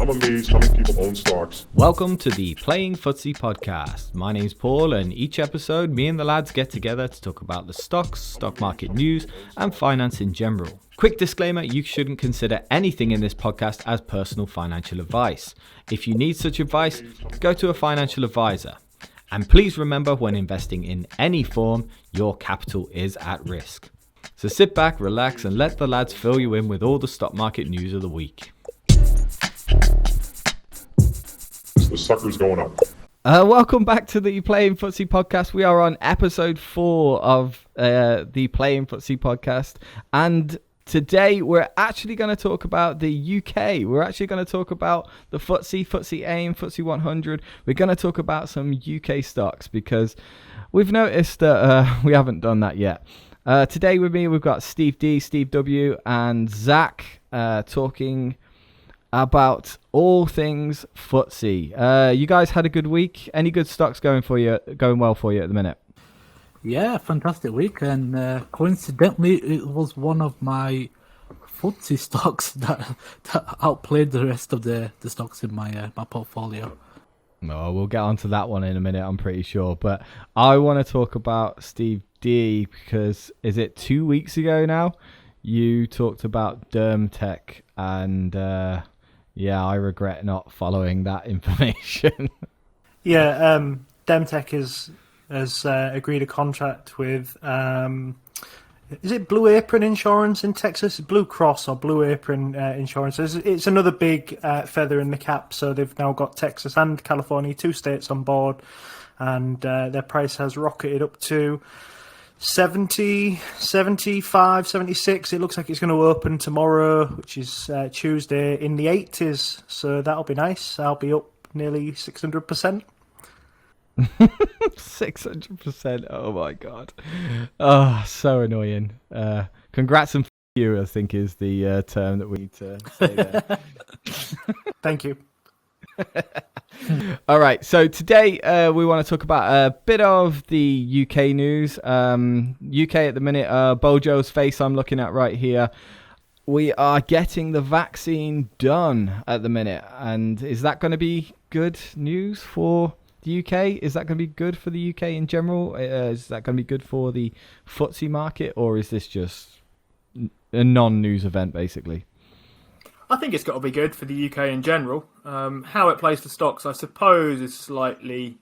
I'm amazed how many people own stocks. Welcome to the Playing FTSE podcast. My name's Paul, and each episode, me and the lads get together to talk about the stocks, stock market news, and finance in general. Quick disclaimer, you shouldn't consider anything in this podcast as personal financial advice. If you need such advice, go to a financial advisor. And please remember, when investing in any form, your capital is at risk. So sit back, relax, and let the lads fill you in with all the stock market news of the week. The sucker's going up. Welcome back to the Playing FTSE podcast. We are on episode 4 of the Playing FTSE podcast. And today we're actually going to talk about the UK. We're actually going to talk about the FTSE AIM, FTSE 100. We're going to talk about some UK stocks because we've noticed that we haven't done that yet. Today with me, we've got Steve D, Steve W, and Zach talking about all things FTSE. You guys had a good week. Any good stocks going well for you at the minute? Yeah, fantastic week, and coincidentally, it was one of my FTSE stocks that outplayed the rest of the stocks in my portfolio. No, we'll get onto that one in a minute, I'm pretty sure. But I want to talk about Steve D because is it 2 weeks ago now? You talked about DermTech, and yeah, I regret not following that information. Yeah, DermTech has agreed a contract with, is it Blue Apron Insurance in Texas? Blue Cross or Blue Apron Insurance. It's another big feather in the cap, so they've now got Texas and California, 2 states on board, and their price has rocketed up to 70, 75, 76. It looks like it's going to open tomorrow, which is Tuesday, in the 80s. So that'll be nice. I'll be up nearly 600%. 600%. Oh my god. Oh, so annoying. Congrats and f*** you, I think, is the term that we need to say there. Thank you. All right, so today we want to talk about a bit of the UK news. UK at the minute, Bojo's face I'm looking at right here. We are getting the vaccine done at the minute. And is that going to be good news for the UK? Is that going to be good for the UK in general? Is that going to be good for the FTSE market? Or is this just a non-news event, basically? I think it's got to be good for the UK in general. How it plays for stocks, I suppose, is slightly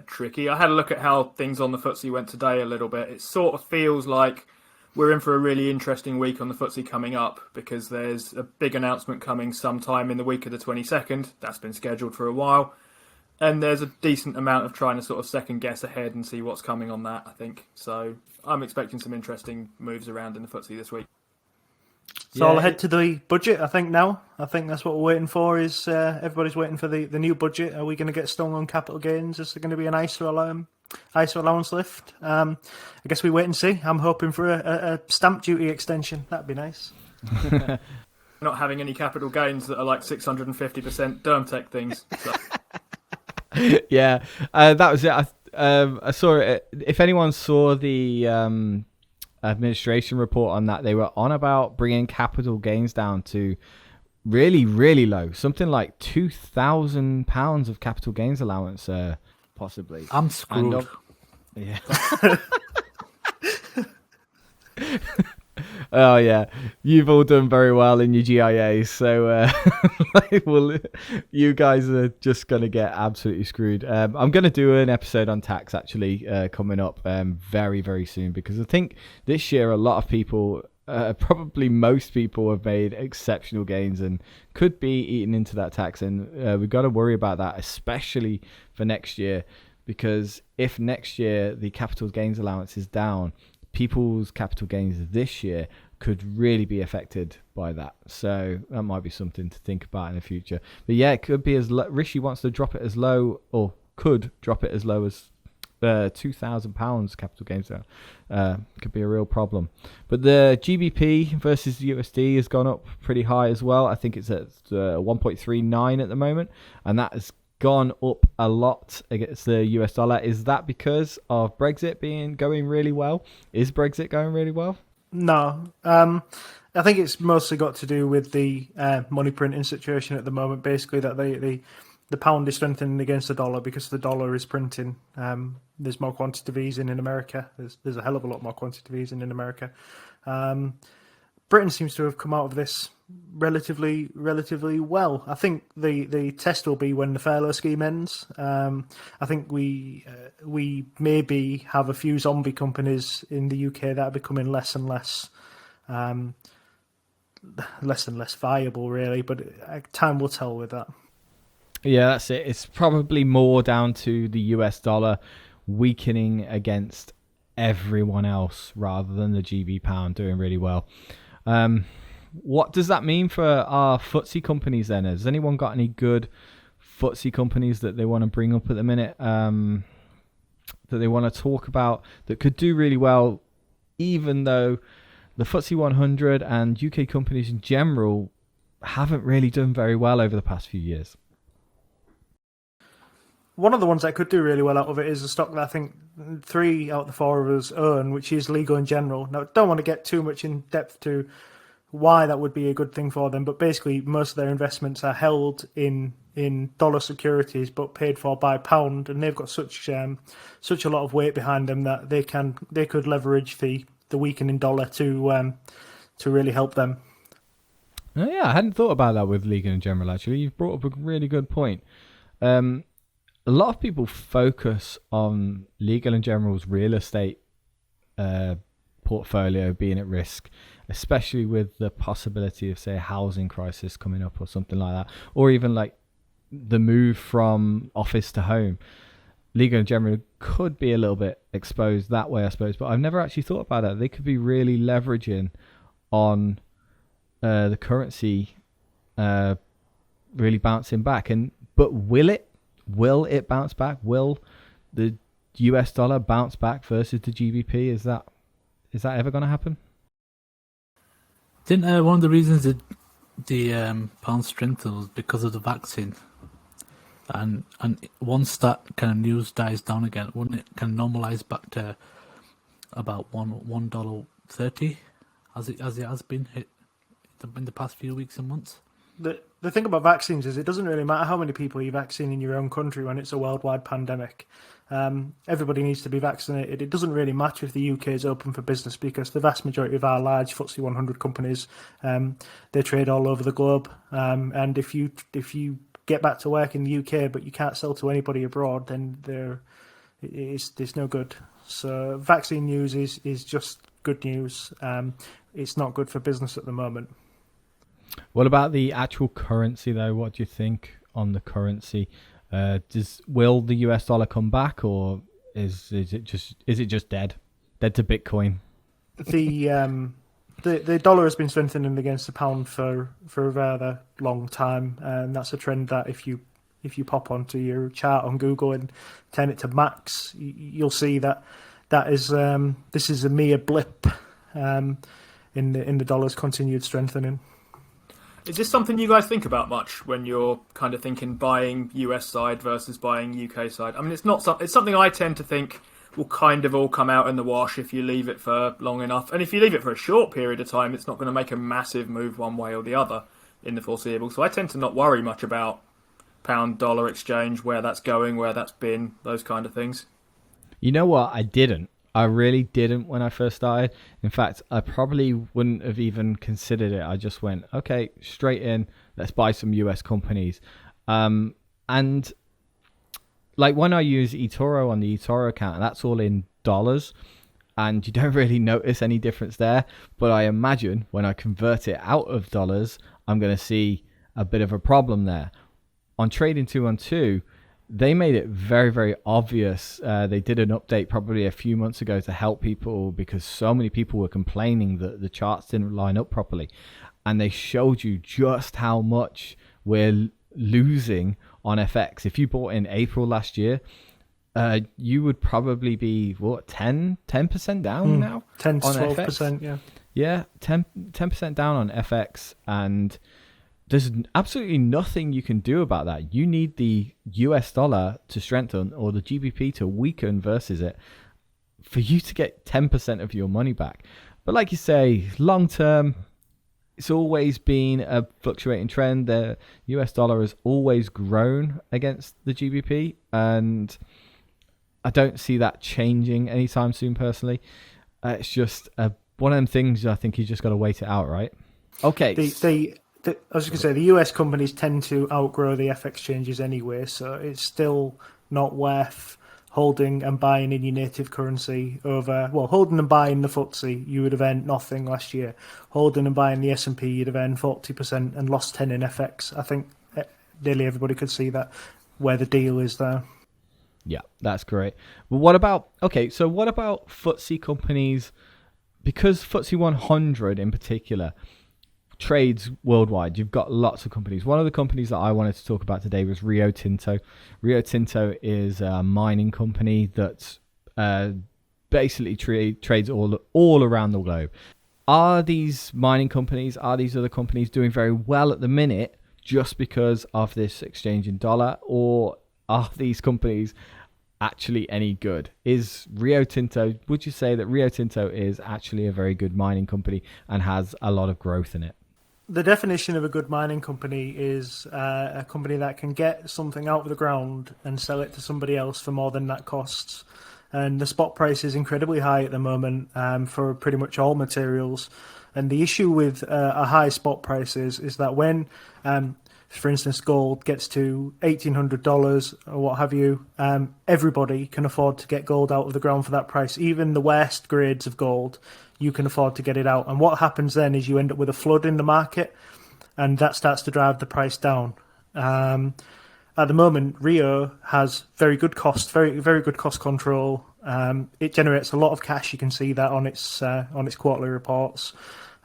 tricky. I had a look at how things on the FTSE went today a little bit. It sort of feels like we're in for a really interesting week on the FTSE coming up because there's a big announcement coming sometime in the week of the 22nd. That's been scheduled for a while. And there's a decent amount of trying to sort of second guess ahead and see what's coming on that, I think. So I'm expecting some interesting moves around in the FTSE this week. So I'll head to the budget, I think, now. I think that's what we're waiting for, is everybody's waiting for the new budget. Are we going to get stung on capital gains? Is there going to be an ISA allowance lift? I guess we wait and see. I'm hoping for a stamp duty extension. That'd be nice. Not having any capital gains that are like 650% DermTech things. So. Yeah, that was it. I saw it. If anyone saw the administration report on that, they were on about bringing capital gains down to really, really low, something like £2,000 of capital gains allowance, possibly. I'm screwed. Yeah. Oh yeah, you've all done very well in your GIAs, so well, you guys are just gonna get absolutely screwed. I'm gonna do an episode on tax actually coming up very, very soon, because I think this year a lot of people, probably most people, have made exceptional gains and could be eaten into that tax, and we've got to worry about that, especially for next year, because if next year the capital gains allowance is down, people's capital gains this year could really be affected by that. So that might be something to think about in the future. But yeah, it could be as low. Rishi wants to drop it as low, or could drop it as low as £2,000 capital gains down. Could be a real problem. But the GBP versus the USD has gone up pretty high as well. I think it's at 1.39 at the moment, and that has gone up a lot against the US dollar. Is that because of Brexit going really well? Is Brexit going really well? No. I think it's mostly got to do with the money printing situation at the moment. Basically, that the pound is strengthening against the dollar because the dollar is printing. There's more quantitative easing in America. There's a hell of a lot more quantitative easing in America. Britain seems to have come out of this relatively well. I think the test will be when the furlough scheme ends. I think we maybe have a few zombie companies in the UK that are becoming less and less viable, really. But time will tell with that. Yeah, that's it. It's probably more down to the US dollar weakening against everyone else rather than the GB pound doing really well. What does that mean for our FTSE companies then? Has anyone got any good FTSE companies that they want to bring up at the minute, that they want to talk about that could do really well, even though the FTSE 100 and UK companies in general haven't really done very well over the past few years? One of the ones that could do really well out of it is a stock that I think 3 out of the 4 of us own, which is Legal & General. Now, I don't want to get too much in depth to why that would be a good thing for them, but basically most of their investments are held in dollar securities but paid for by pound, and they've got such a lot of weight behind them that they could leverage the weakening dollar to really help them. Oh, yeah, I hadn't thought about that with Legal & General, actually. You've brought up a really good point. A lot of people focus on Legal & General's real estate portfolio being at risk, especially with the possibility of, say, a housing crisis coming up or something like that, or even like the move from office to home. Legal & General could be a little bit exposed that way, I suppose, but I've never actually thought about that. They could be really leveraging on the currency really bouncing back. But will it bounce back? Will the US dollar bounce back versus the GBP? Is that ever going to happen? Didn't one of the reasons that the pound strengthened was because of the vaccine? And once that kind of news dies down again, wouldn't it kind of normalize back to about $1.30 as it has been hit in the past few weeks and months? The thing about vaccines is it doesn't really matter how many people you vaccine in your own country when it's a worldwide pandemic. Everybody needs to be vaccinated. It doesn't really matter if the UK is open for business because the vast majority of our large FTSE 100 companies, they trade all over the globe. And if you get back to work in the UK but you can't sell to anybody abroad, then it's no good. So vaccine news is just good news. It's not good for business at the moment. What about the actual currency, though? What do you think on the currency? Will the US dollar come back, or is it just dead to Bitcoin? The dollar has been strengthening against the pound for a rather long time, and that's a trend that if you pop onto your chart on Google and turn it to max, you'll see that is this is a mere blip in the dollar's continued strengthening. Is this something you guys think about much when you're kind of thinking buying US side versus buying UK side? I mean, it's something I tend to think will kind of all come out in the wash if you leave it for long enough. And if you leave it for a short period of time, it's not going to make a massive move one way or the other in the foreseeable. So I tend to not worry much about pound-dollar exchange, where that's going, where that's been, those kind of things. You know what? I really didn't when I first started. In fact, I probably wouldn't have even considered it. I just went, okay, straight in, let's buy some US companies. And like when I use eToro on the eToro account, that's all in dollars, and you don't really notice any difference there. But I imagine when I convert it out of dollars, I'm going to see a bit of a problem there. On Trading 212, they made it very, very obvious. They did an update probably a few months ago to help people because so many people were complaining that the charts didn't line up properly. And they showed you just how much we're losing on FX. If you bought in April last year, you would probably be, 10% down now? 10 to on 12%, FX? yeah. Yeah, 10% down on FX, and there's absolutely nothing you can do about that. You need the US dollar to strengthen or the GBP to weaken versus it for you to get 10% of your money back. But like you say, long term, it's always been a fluctuating trend. The US dollar has always grown against the GBP, and I don't see that changing anytime soon, personally. It's just one of them things I think you just got to wait it out, right? Okay. I was going to say, the US companies tend to outgrow the FX changes anyway, so it's still not worth holding and buying in your native currency over, well, holding and buying the FTSE, you would have earned nothing last year. Holding and buying the S&P, you'd have earned 40% and lost 10 in FX. I think nearly everybody could see that, where the deal is there. Yeah, that's great. But what about FTSE companies? Because FTSE 100 in particular trades worldwide. You've got lots of companies. One of the companies that I wanted to talk about today was Rio Tinto. Rio Tinto is a mining company that basically trades all around the globe. Are these mining companies, are these other companies doing very well at the minute just because of this exchange in dollar, or are these companies actually any good? Is Rio Tinto, would you say that Rio Tinto is actually a very good mining company and has a lot of growth in it? The definition of a good mining company is a company that can get something out of the ground and sell it to somebody else for more than that costs. And the spot price is incredibly high at the moment for pretty much all materials. And the issue with a high spot price is that when, for instance, gold gets to $1,800 or what have you, everybody can afford to get gold out of the ground for that price. Even the worst grades of gold, you can afford to get it out. And what happens then is you end up with a flood in the market, and that starts to drive the price down. At the moment, Rio has very good cost, very good cost control. It generates a lot of cash. You can see that on its quarterly reports.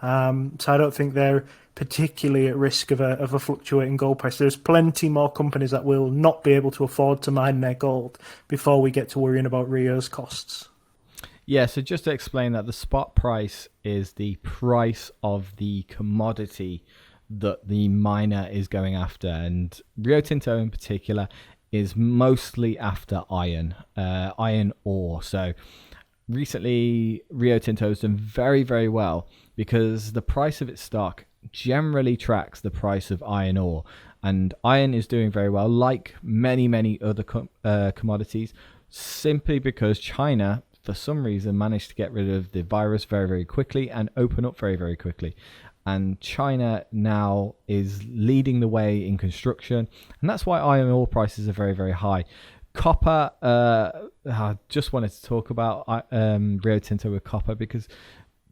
So I don't think they're particularly at risk of a fluctuating gold price. There's plenty more companies that will not be able to afford to mine their gold before we get to worrying about Rio's costs. Yeah, so just to explain that, the spot price is the price of the commodity that the miner is going after, and Rio Tinto in particular is mostly after iron ore. So recently Rio Tinto has done very, very well because the price of its stock generally tracks the price of iron ore, and iron is doing very well, like many other commodities, simply because China for some reason managed to get rid of the virus very, very quickly and open up very, very quickly. And China now is leading the way in construction, and that's why iron ore prices are very, very high. Copper, I just wanted to talk about Rio Tinto with copper, because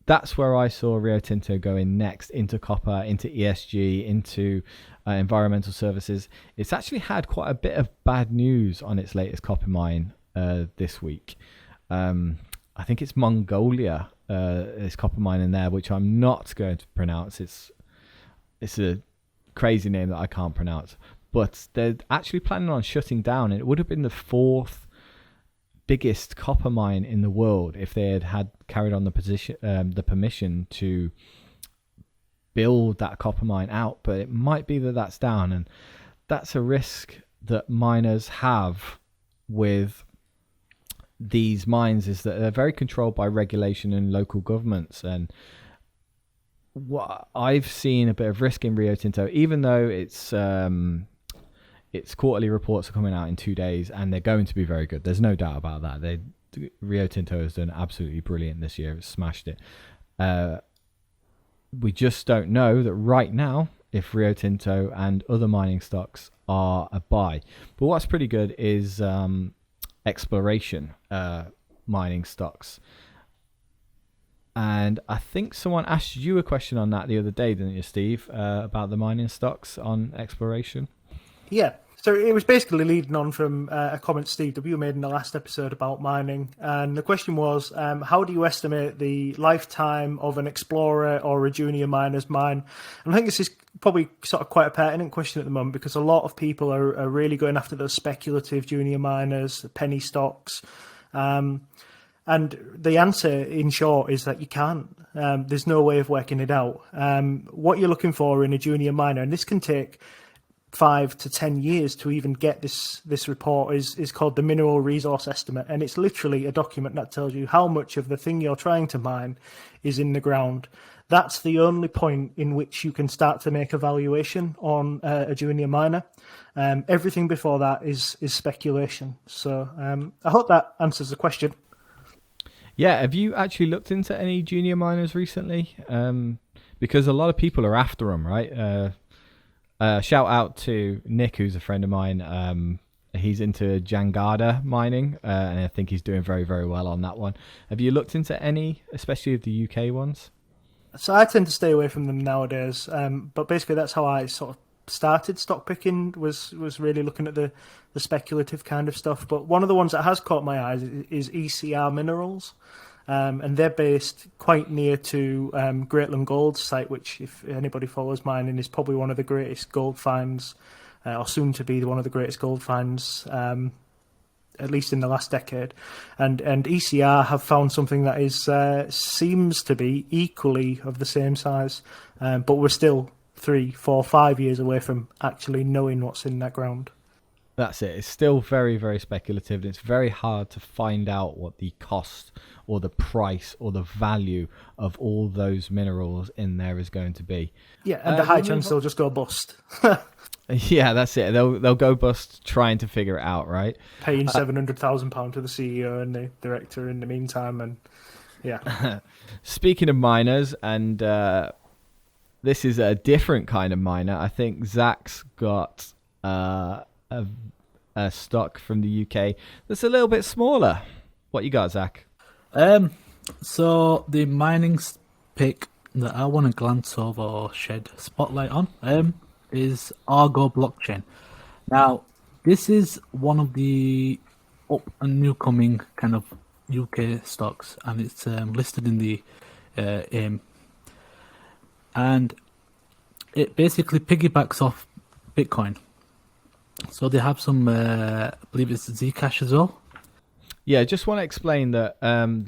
that's where I saw Rio Tinto going next, into copper, into ESG, into environmental services. It's actually had quite a bit of bad news on its latest copper mine this week. I think it's Mongolia, this copper mine in there, which I'm not going to pronounce. It's a crazy name that I can't pronounce. But they're actually planning on shutting down. It would have been the fourth biggest copper mine in the world if they had carried on the permission to build that copper mine out. But it might be that that's down, and that's a risk that miners have with these mines, is that they're very controlled by regulation and local governments. And what I've seen a bit of risk in Rio Tinto, even though its quarterly reports are coming out in 2 days and they're going to be very good. There's no doubt about that. Rio Tinto has done absolutely brilliant this year. It's smashed it. We just don't know that right now if Rio Tinto and other mining stocks are a buy. But what's pretty good is exploration mining stocks. And I think someone asked you a question on that the other day, didn't you, Steve, about the mining stocks on exploration? Yeah, so it was basically leading on from a comment Steve W made in the last episode about mining. And the question was, how do you estimate the lifetime of an explorer or a junior miner's mine? And I think this is probably sort of quite a pertinent question at the moment, because a lot of people are really going after those speculative junior miners, the penny stocks. And the answer, in short, is that you can't. There's no way of working it out. What you're looking for in a junior miner, and this can take 5 to 10 years to even get this report, is called the mineral resource estimate, and it's literally a document that tells you how much of the thing you're trying to mine is in the ground. that's the only point in which you can start to make a valuation on a junior miner. Everything before that is speculation. So I hope that answers the question. Yeah, have you actually looked into any junior miners recently? Because a lot of people are after them, right? Shout out to Nick, who's a friend of mine. He's into Jangada mining, and I think he's doing very, very well on that one. Have you looked into any, especially of the UK ones? So I tend to stay away from them nowadays. But basically, that's how I sort of started stock picking. Was really looking at the speculative kind of stuff. But one of the ones that has caught my eyes is Ecr Minerals. And they're based quite near to Greatland Gold's site, which, if anybody follows mining, is probably one of the greatest gold finds, or soon to be one of the greatest gold finds, at least in the last decade. And ECR have found something that is seems to be equally of the same size, but we're still 3, 4, 5 years away from actually knowing what's in that ground. That's it. It's still very, very speculative. And it's very hard to find out what the cost or the price or the value of all those minerals in there is going to be. Yeah, and the high chance they'll just go bust. Yeah, that's it. They'll go bust trying to figure it out, right? Paying £700,000 to the CEO and the director in the meantime, and yeah. Speaking of miners, and this is a different kind of miner. I think Zach's got a stock from the UK that's a little bit smaller. What you got, Zach? So the mining pick that I want to glance over or shed spotlight on is Argo Blockchain. Now, this is one of the up and new coming kind of UK stocks, and it's listed in the AIM, and it basically piggybacks off Bitcoin. So they have some, I believe it's Zcash as well. Yeah, just want to explain that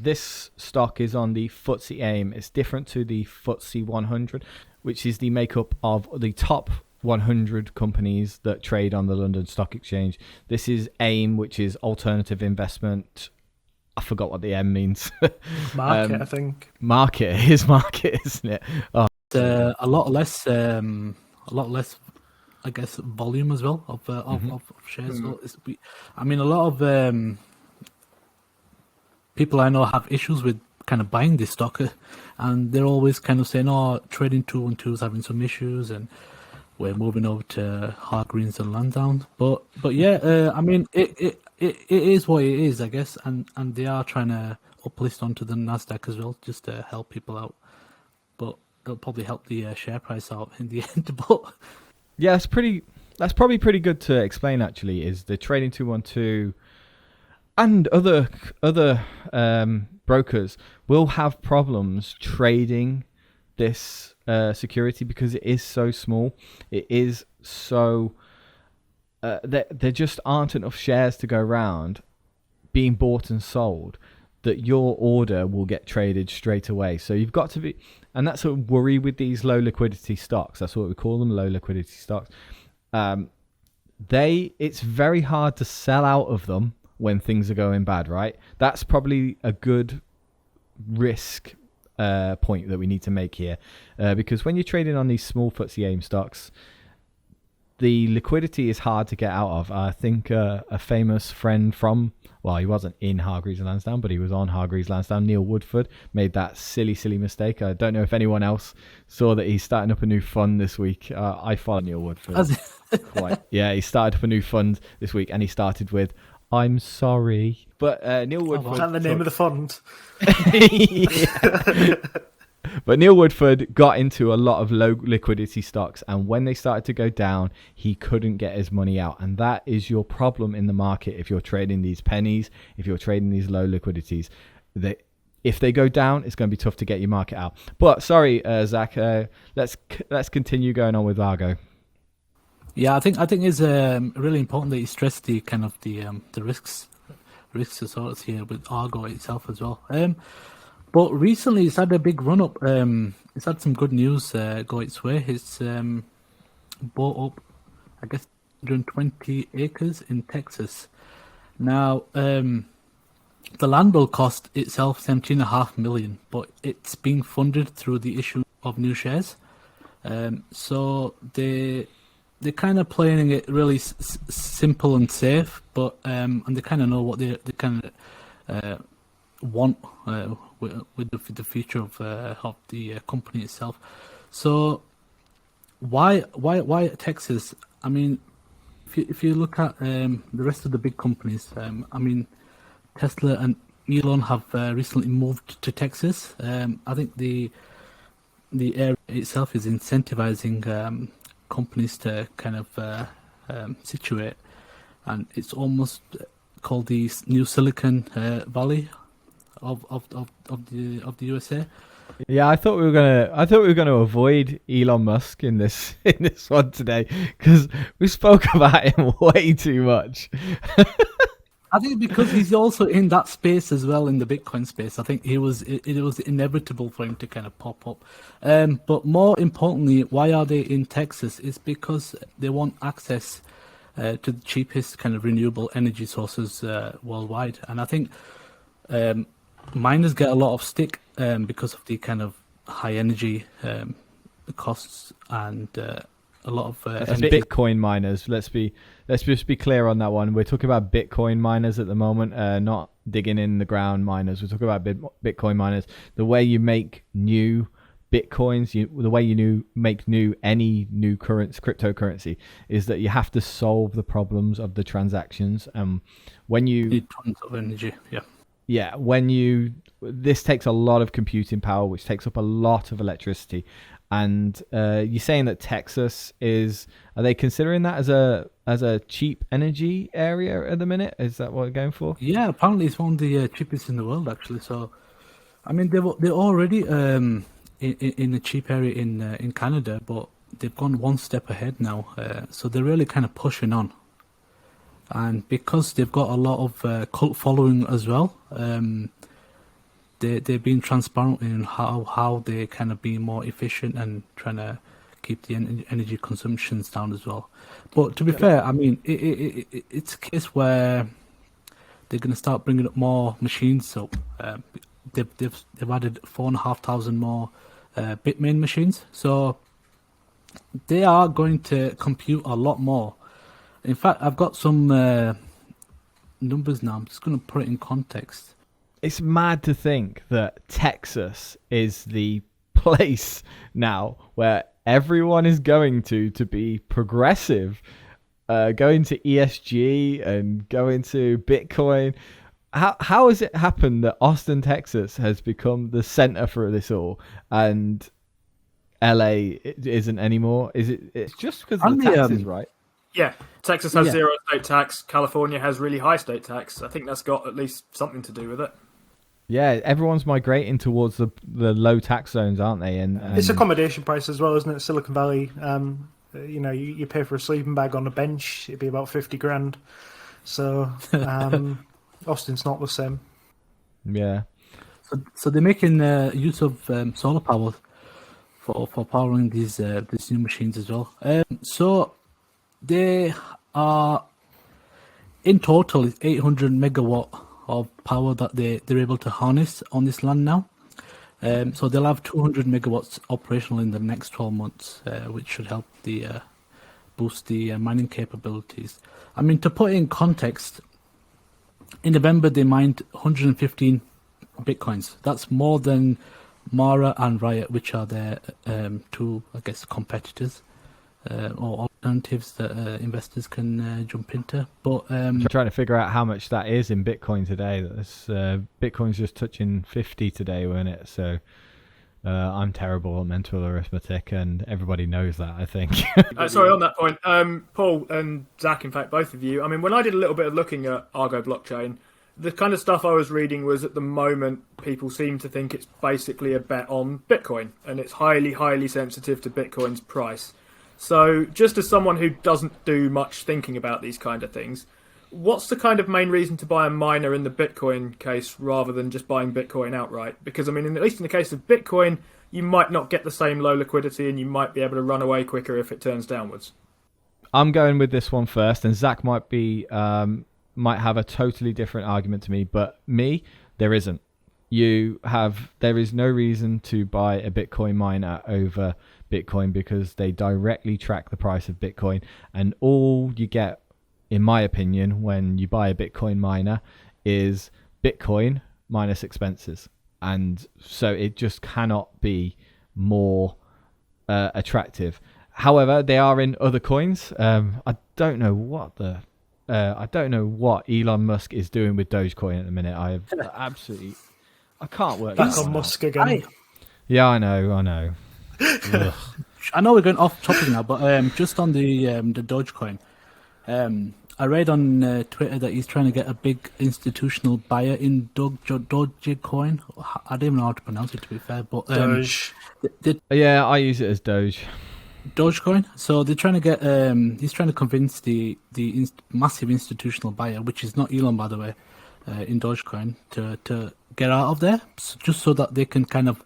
this stock is on the FTSE AIM. It's different to the FTSE 100, which is the makeup of the top 100 companies that trade on the London Stock Exchange. This is AIM, which is alternative investment. I forgot what the M means. Market, I think. Market. It is market, isn't it? Oh. A lot less, I guess, volume as well of shares. So I mean, a lot of people I know have issues with kind of buying this stock, and they're always kind of saying, "Oh, trading 212 is having some issues, and we're moving over to hard greens and Lansdowne." But yeah, I mean, it is what it is, I guess, and they are trying to uplist onto the Nasdaq as well, just to help people out. But it'll probably help the share price out in the end. But yeah, that's probably pretty good to explain. Actually, is the trading 212 and other brokers will have problems trading this security because it is so small. It is so there just aren't enough shares to go around being bought and sold that your order will get traded straight away. So you've got to be, and that's a worry with these low liquidity stocks. That's what we call them, low liquidity stocks. It's very hard to sell out of them when things are going bad, right? That's probably a good risk point that we need to make here, because when you're trading on these small FTSE AIM stocks, the liquidity is hard to get out of. I think a famous friend from, well, he wasn't in Hargreaves and Lansdowne, but he was on Hargreaves Lansdowne, Neil Woodford, made that silly mistake. I don't know if anyone else saw that he's starting up a new fund this week. I follow Neil Woodford. Yeah, he started up a new fund this week, and he started with, "I'm sorry." But Neil Woodford... Is that the name of the fund? Yeah. But Neil Woodford got into a lot of low liquidity stocks, and when they started to go down, he couldn't get his money out. And that is your problem in the market if you're trading these pennies, if you're trading these low liquidities. If they go down, it's going to be tough to get your market out. But sorry, Zach, let's continue going on with Argo. yeah, I think it's really important that you stress the kind of the risks associated here with Argo itself as well. But recently it's had a big run up. It's had some good news go its way. It's bought up, I guess, 120 acres in Texas. Now, the land will cost itself $17.5 million, but it's being funded through the issue of new shares. So they're kind of playing it really simple and safe, but and they kind of know what they kind of want with the future of the company itself. So why Texas? I mean, if you look at the rest of the big companies, I mean, Tesla and Elon have recently moved to Texas. I think the area itself is incentivizing companies to kind of situate, and it's almost called the new Silicon Valley of the USA. Yeah, I thought we were gonna avoid Elon Musk in this one today because we spoke about him way too much. I think because he's also in that space as well, in the Bitcoin space. I think it was inevitable for him to kind of pop up. But more importantly, why are they in Texas? Is because they want access to the cheapest kind of renewable energy sources worldwide. And I think miners get a lot of stick because of the kind of high energy costs and a lot of Bitcoin miners. Let's just be clear on that one. We're talking about Bitcoin miners at the moment, not digging in the ground miners. We're talking about Bitcoin miners. The way you make new Bitcoins, the way you make any new cryptocurrency is that you have to solve the problems of the transactions. When you need tons of energy, yeah, this takes a lot of computing power, which takes up a lot of electricity. And you're saying that Texas are they considering that as a cheap energy area at the minute? Is that what we're going for? Yeah, apparently it's one of the cheapest in the world, actually. So, I mean, they're already in a cheap area in Canada, but they've gone one step ahead now. So they're really kind of pushing on. And because they've got a lot of cult following as well, they've been transparent in how they kind of be more efficient and trying to keep the energy consumptions down as well. But to be fair, I mean, it's a case where they're going to start bringing up more machines. So they've added 4,500 more Bitmain machines. So they are going to compute a lot more. In fact, I've got some numbers now. I'm just going to put it in context. It's mad to think that Texas is the place now where everyone is going to be progressive, going to ESG and going to Bitcoin. How has it happened that Austin, Texas has become the center for this all and LA isn't anymore? It's just because of the taxes, right? Yeah, Texas has zero state tax. California has really high state tax. I think that's got at least something to do with it. Yeah, everyone's migrating towards the low tax zones, aren't they? And it's accommodation price as well, isn't it? Silicon Valley. You pay for a sleeping bag on a bench, it'd be about $50,000. So Austin's not the same. Yeah. So they're making use of solar power for powering these new machines as well. So they are in total 800 megawatt of power that they're able to harness on this land now. So they'll have 200 megawatts operational in the next 12 months, which should help boost the mining capabilities. I mean, to put it in context, in November they mined 115 bitcoins. That's more than Mara and Riot, which are their two, I guess, competitors or alternatives that investors can jump into. But I'm trying to figure out how much that is in Bitcoin today. Bitcoin's just touching 50 today, weren't it? So I'm terrible at mental arithmetic, and everybody knows that, I think. Sorry, on that point, Paul and Zach, in fact, both of you. I mean, when I did a little bit of looking at Argo Blockchain, the kind of stuff I was reading was at the moment people seem to think it's basically a bet on Bitcoin, and it's highly, highly sensitive to Bitcoin's price. So just as someone who doesn't do much thinking about these kind of things, what's the kind of main reason to buy a miner in the Bitcoin case rather than just buying Bitcoin outright? Because, I mean, at least in the case of Bitcoin, you might not get the same low liquidity and you might be able to run away quicker if it turns downwards. I'm going with this one first, and Zach might have a totally different argument to me, but there isn't. there is no reason to buy a Bitcoin miner over Bitcoin because they directly track the price of Bitcoin, and all you get, in my opinion, when you buy a Bitcoin miner is Bitcoin minus expenses, and so it just cannot be more attractive. However, they are in other coins. I don't know what Elon Musk is doing with Dogecoin at the minute. I can't work Back that on one out. Musk again. Yeah, I know. Ugh. I know we're going off topic now, but just on the Dogecoin, I read on Twitter that he's trying to get a big institutional buyer in Dogecoin. I don't even know how to pronounce it, to be fair. But Doge. Yeah, I use it as Doge. Dogecoin. So they're trying to get. He's trying to convince the massive institutional buyer, which is not Elon, by the way, in Dogecoin, to get out of there, just so that they can kind of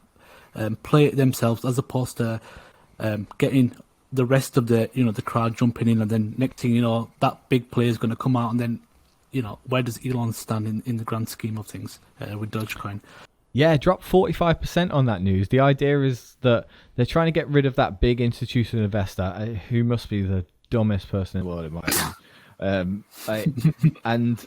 play it themselves, as opposed to getting the rest of the the crowd jumping in, and then next thing you know, that big player is going to come out, and then where does Elon stand in the grand scheme of things with Dogecoin? Yeah, dropped 45% on that news. The idea is that they're trying to get rid of that big institutional investor who must be the dumbest person in the world, in my opinion. And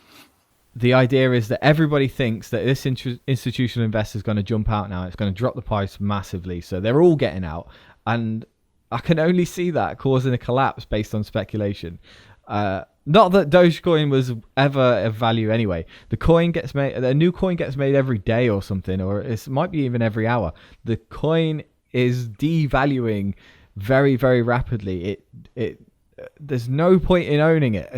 the idea is that everybody thinks that this institutional investor is going to jump out now. It's going to drop the price massively. So they're all getting out. And I can only see that causing a collapse based on speculation. Not that Dogecoin was ever of value anyway. The coin gets made, a new coin gets made every day or something, or it might be even every hour. The coin is devaluing very, very rapidly. There's no point in owning it.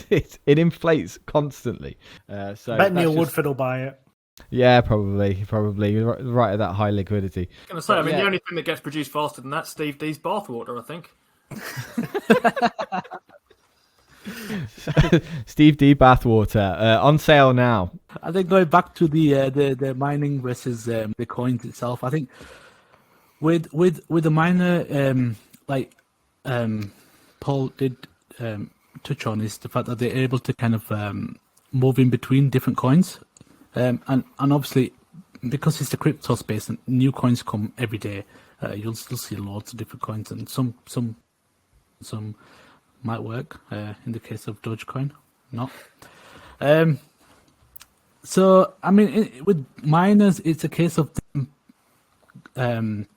It inflates constantly. So Bet Neil Woodford will buy it. Yeah, probably. You're right at that high liquidity. I was going to say, the only thing that gets produced faster than that, Steve D's bathwater, I think. Steve D bathwater on sale now. I think going back to the mining versus the coins itself, I think with the miner, Paul did touch on, is the fact that they're able to kind of move in between different coins, and obviously because it's the crypto space and new coins come every day, you'll still see lots of different coins, and some might work in the case of Dogecoin, not. So I mean, with miners, it's a case of them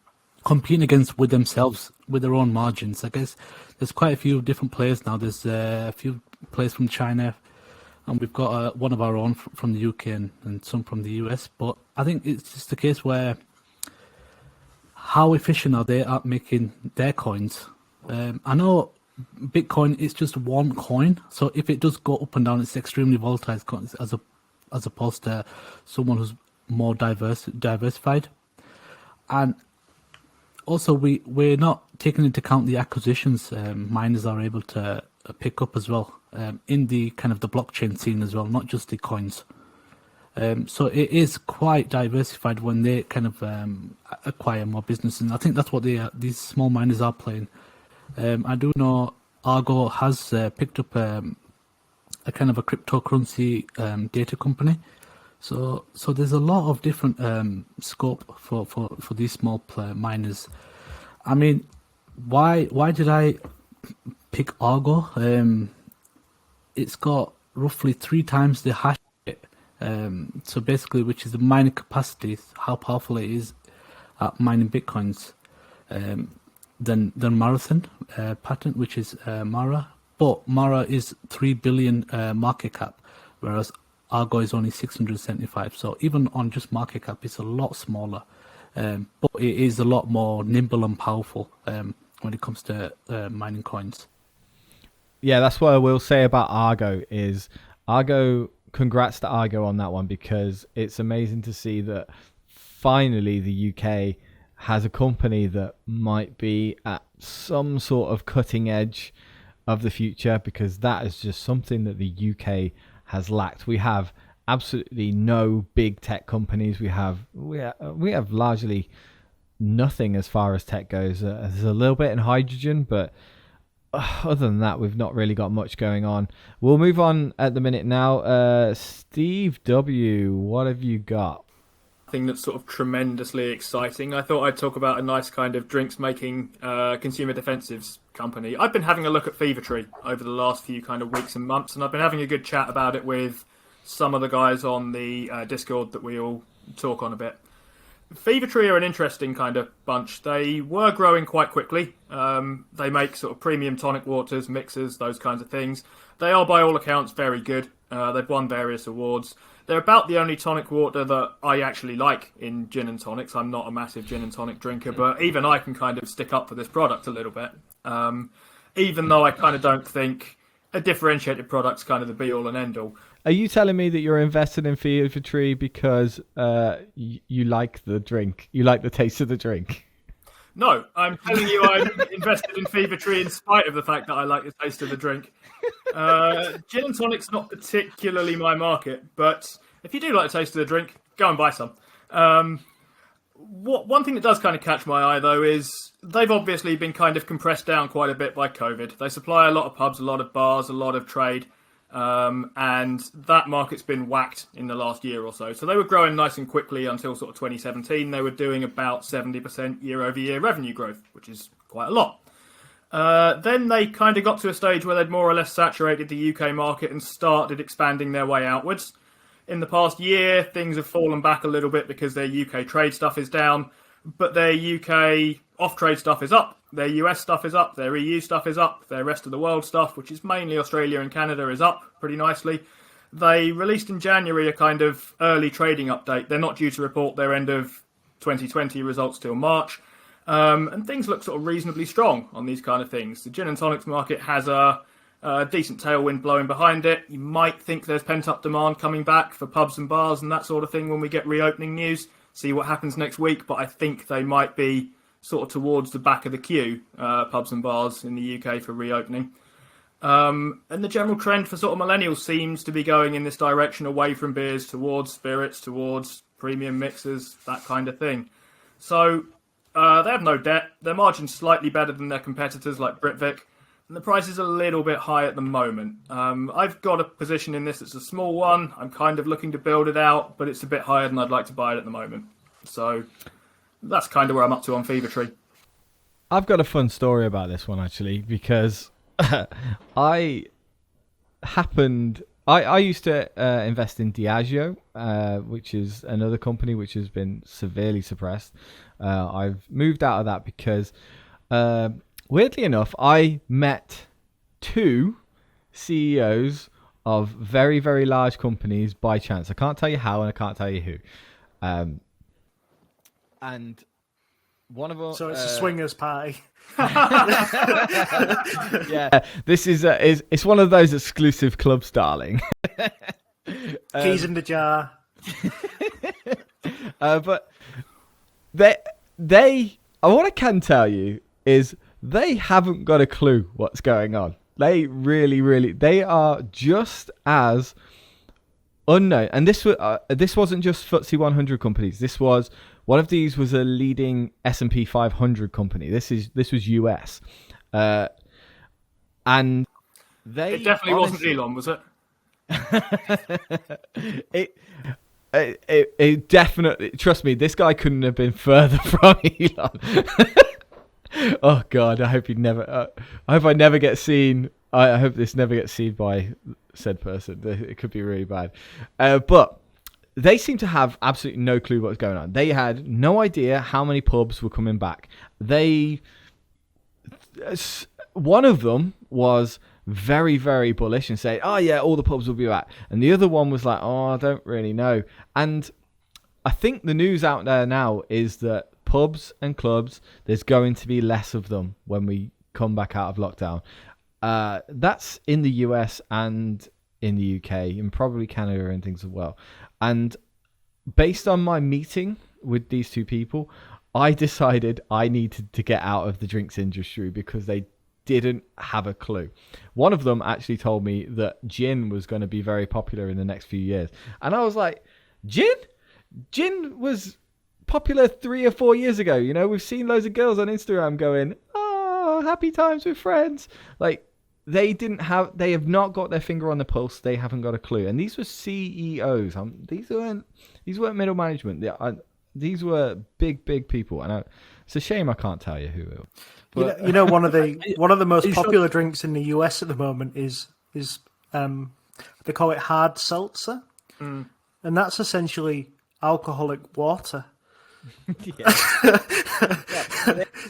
competing with themselves with their own margins. I guess there's quite a few different players now. There's a few players from China, and we've got one of our own from the UK and some from the US. But I think it's just a case where how efficient are they at making their coins? I know Bitcoin is just one coin, so if it does go up and down, it's extremely volatile as opposed to someone who's more diversified. And also, we're not taking into account the acquisitions miners are able to pick up as well in the kind of the blockchain scene as well, not just the coins. So it is quite diversified when they kind of acquire more business, and I think that's what these small miners are playing. I do know Argo has picked up a kind of a cryptocurrency data company. So there's a lot of different scope for these small miners. I mean, why did I pick Argo? It's got roughly 3 times the hash rate. So basically, which is the mining capacity, how powerful it is at mining bitcoins. Than Marathon patent, which is Mara. But Mara is 3 billion market cap, whereas Argo is only 675. So even on just market cap, it's a lot smaller. But it is a lot more nimble and powerful when it comes to mining coins. Yeah, that's what I will say about Argo is Argo, congrats to Argo on that one, because it's amazing to see that finally the UK has a company that might be at some sort of cutting edge of the future, because that is just something that the UK has lacked. We have absolutely no big tech companies. We have largely nothing as far as tech goes. There's a little bit in hydrogen, but other than that, we've not really got much going on. We'll move on at the minute now. Steve W., what have you got? Nothing that's sort of tremendously exciting. I thought I'd talk about a nice kind of drinks making consumer defensives company. I've been having a look at Fevertree over the last few kind of weeks and months, and I've been having a good chat about it with some of the guys on the Discord that we all talk on a bit. Fevertree are an interesting kind of bunch. They were growing quite quickly. They make sort of premium tonic waters, mixers, those kinds of things. They are, by all accounts, very good. They've won various awards. They're about the only tonic water that I actually like in gin and tonics. I'm not a massive gin and tonic drinker, but even I can kind of stick up for this product a little bit. Even though I kind of don't think a differentiated product's kind of the be-all and end-all. Are you telling me that you're invested in Fevertree because you like the drink? You like the taste of the drink? No, I'm telling you I'm invested in Fevertree in spite of the fact that I like the taste of the drink. Gin and tonic's not particularly my market, but if you do like the taste of the drink, go and buy some. One thing that does kind of catch my eye, though, is they've obviously been kind of compressed down quite a bit by COVID. They supply a lot of pubs, a lot of bars, a lot of trade. And that market's been whacked in the last year or so. So they were growing nice and quickly until sort of 2017. They were doing about 70% year-over-year revenue growth, which is quite a lot. Then they kind of got to a stage where they'd more or less saturated the UK market and started expanding their way outwards. In the past year, things have fallen back a little bit because their UK trade stuff is down, but their UK off-trade stuff is up. Their US stuff is up, their EU stuff is up, their rest of the world stuff, which is mainly Australia and Canada, is up pretty nicely. They released in January a kind of early trading update. They're not due to report their end of 2020 results till March. And things look sort of reasonably strong on these kind of things. The gin and tonics market has a decent tailwind blowing behind it. You might think there's pent-up demand coming back for pubs and bars and that sort of thing when we get reopening news. See what happens next week, but I think they might be sort of towards the back of the queue, pubs and bars in the UK for reopening. And the general trend for sort of millennials seems to be going in this direction, away from beers towards spirits, towards premium mixers, that kind of thing. So they have no debt. Their margin's slightly better than their competitors like Britvic, and the price is a little bit high at the moment. I've got a position in this. It's a small one. I'm kind of looking to build it out, but it's a bit higher than I'd like to buy it at the moment. So that's kind of where I'm up to on Fevertree. I've got a fun story about this one, actually, because I used to invest in Diageo, which is another company which has been severely suppressed. I've moved out of that because, weirdly enough, I met two CEOs of very, very large companies by chance. I can't tell you how and I can't tell you who. And one of them. So it's a swingers party. Yeah, this is it's one of those exclusive clubs, darling. Keys in the jar. But they what I can tell you is they haven't got a clue what's going on. They really, they are just as unknown. And this wasn't just FTSE 100 companies. This was one of these was a leading S&P 500 company. This was US, and they It definitely wasn't Elon, was it? It definitely, trust me, this guy couldn't have been further from Elon. Oh God, I hope I never get seen. I hope this never gets seen by said person. It could be really bad. But they seem to have absolutely no clue what's going on. They had no idea how many pubs were coming back. One of them was very, very bullish and say, "Oh yeah, all the pubs will be back," and the other one was like, "Oh, I don't really know." And I think the news out there now is that pubs and clubs, there's going to be less of them when we come back out of lockdown. That's in the US and in the UK and probably Canada and things as well. And based on my meeting with these two people, I decided I needed to get out of the drinks industry because they didn't have a clue. One of them actually told me that gin was going to be very popular in the next few years. And I was like, gin? Gin was popular 3 or 4 years ago. You know, we've seen loads of girls on Instagram going, "Oh, happy times with friends." Like, they have not got their finger on the pulse. They haven't got a clue. And these were CEOs. These weren't middle management. These were big people, and it's a shame I can't tell you who it was. You know, one of the most Are you sure? popular drinks in the US at the moment is they call it hard seltzer, and that's essentially alcoholic water.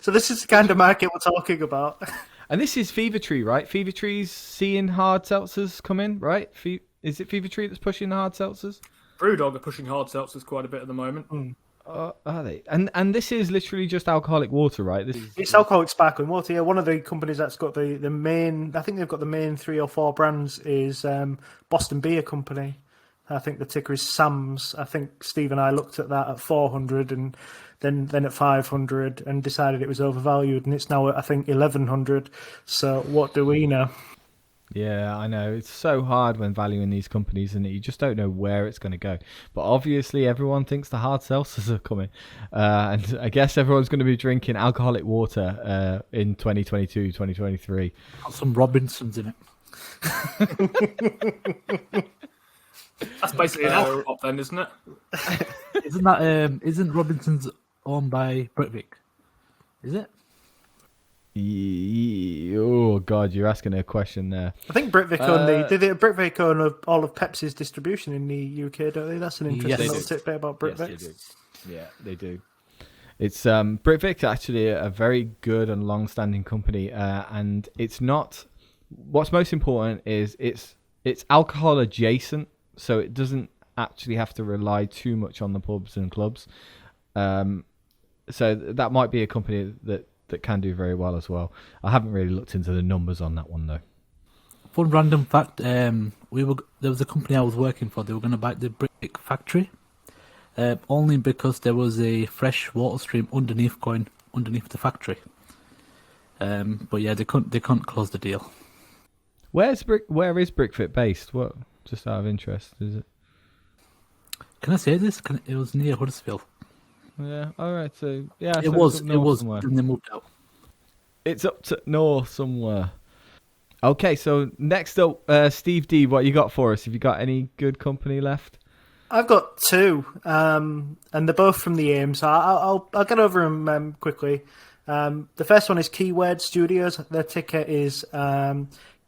So this is the kind of market we're talking about. And this is Fevertree, right? Fevertree's seeing hard seltzers come in, right? Is it Fevertree that's pushing the hard seltzers? Brewdog are pushing hard seltzers quite a bit at the moment. Are they? And this is literally just alcoholic water, right? It's alcoholic sparkling water. Yeah, one of the companies that's got the main. I think they've got the main 3 or 4 brands is Boston Beer Company. I think the ticker is Sam's. I think Steve and I looked at that at 400 and then at 500 and decided it was overvalued, and it's now at, I think, 1100. So what do we know? Yeah, I know. It's so hard when valuing these companies, and you just don't know where it's going to go. But obviously, everyone thinks the hard seltzers are coming. And I guess everyone's going to be drinking alcoholic water in 2022, 2023. Got some Robinsons in it. That's basically an alcohol then, isn't it? Isn't Robinsons owned by Britvic? Is it? Oh God, you're asking a question there. I think Britvic Britvic own all of Pepsi's distribution in the UK, don't they? That's an interesting little tidbit about Britvic. Yes, they do. Yeah, they do. It's Britvic's actually a very good and long-standing company, and it's not. What's most important is it's alcohol adjacent, so it doesn't actually have to rely too much on the pubs and clubs. So that might be a company that can do very well as well. I haven't really looked into the numbers on that one though. Fun random fact: there was a company I was working for. They were going to buy the Britvic factory, only because there was a fresh water stream underneath the factory. But yeah, they couldn't close the deal. Where is Brickfit based? What? Just out of interest, is it? Can I say this? It was near Huddersfield. Yeah. All right. So yeah, It so was. it's up It north was. somewhere. And they moved out. It's up to north somewhere. Okay. So next up, Steve D, what you got for us? Have you got any good company left? I've got 2, and they're both from the AIM, so I'll get over them quickly. The first one is Keyword Studios. Their ticker is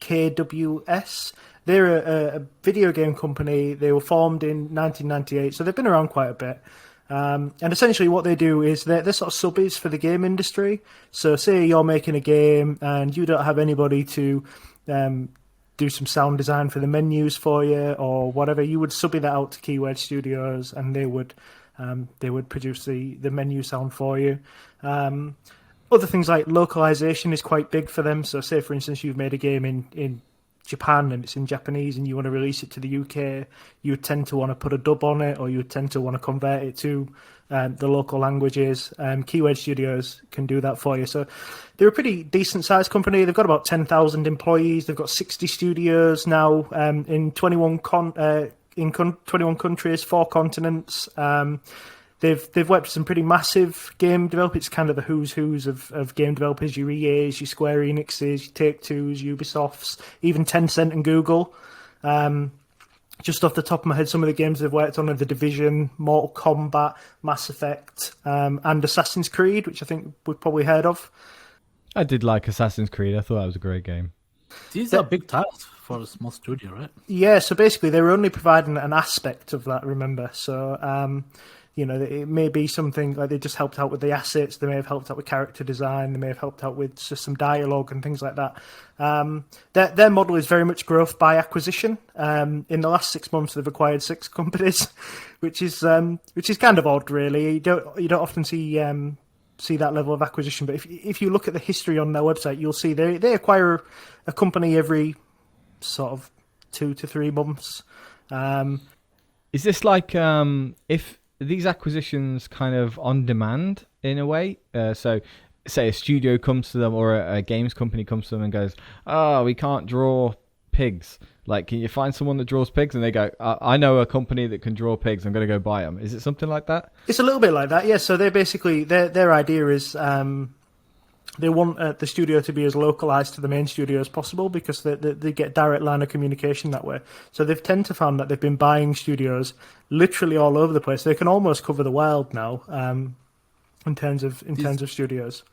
KWS. They're a video game company. They were formed in 1998, so they've been around quite a bit. And essentially what they do is they're sort of subbies for the game industry. So say you're making a game and you don't have anybody to do some sound design for the menus for you or whatever, you would subby that out to Keyword Studios and they would produce the menu sound for you. Other things like localization is quite big for them. So say, for instance, you've made a game in Japan and it's in Japanese and you want to release it to the UK, you would tend to want to put a dub on it or you would tend to want to convert it to the local languages. Keyword Studios can do that for you. So they're a pretty decent sized company. They've got about 10,000 employees. They've got 60 studios now in 21 countries, 4 continents. They've worked with some pretty massive game developers. It's kind of the who's of game developers, your EAs, your Square Enixes, your Take-Twos, Ubisofts, even Tencent and Google. Just off the top of my head, some of the games they've worked on are The Division, Mortal Kombat, Mass Effect, and Assassin's Creed, which I think we've probably heard of. I did like Assassin's Creed. I thought that was a great game. These are big titles for a small studio, right? Yeah, so basically they were only providing an aspect of that, remember? So... it may be something like they just helped out with the assets. They may have helped out with character design. They may have helped out with just some dialogue and things like that. Their model is very much growth by acquisition. In the last 6 months, they've acquired 6 companies, which is kind of odd, really. You don't often see that level of acquisition. But if you look at the history on their website, you'll see they acquire a company every sort of 2 to 3 months. Is this like if these acquisitions kind of on demand in a way? So say a studio comes to them or a games company comes to them and goes, "Oh, we can't draw pigs. Like, can you find someone that draws pigs?" And they go, "I know a company that can draw pigs. I'm going to go buy them." Is it something like that? It's a little bit like that, yeah. So they basically their idea is they want the studio to be as localized to the main studio as possible because they get direct line of communication that way. So they've tend to found that they've been buying studios literally all over the place. They can almost cover the world now in terms of studios.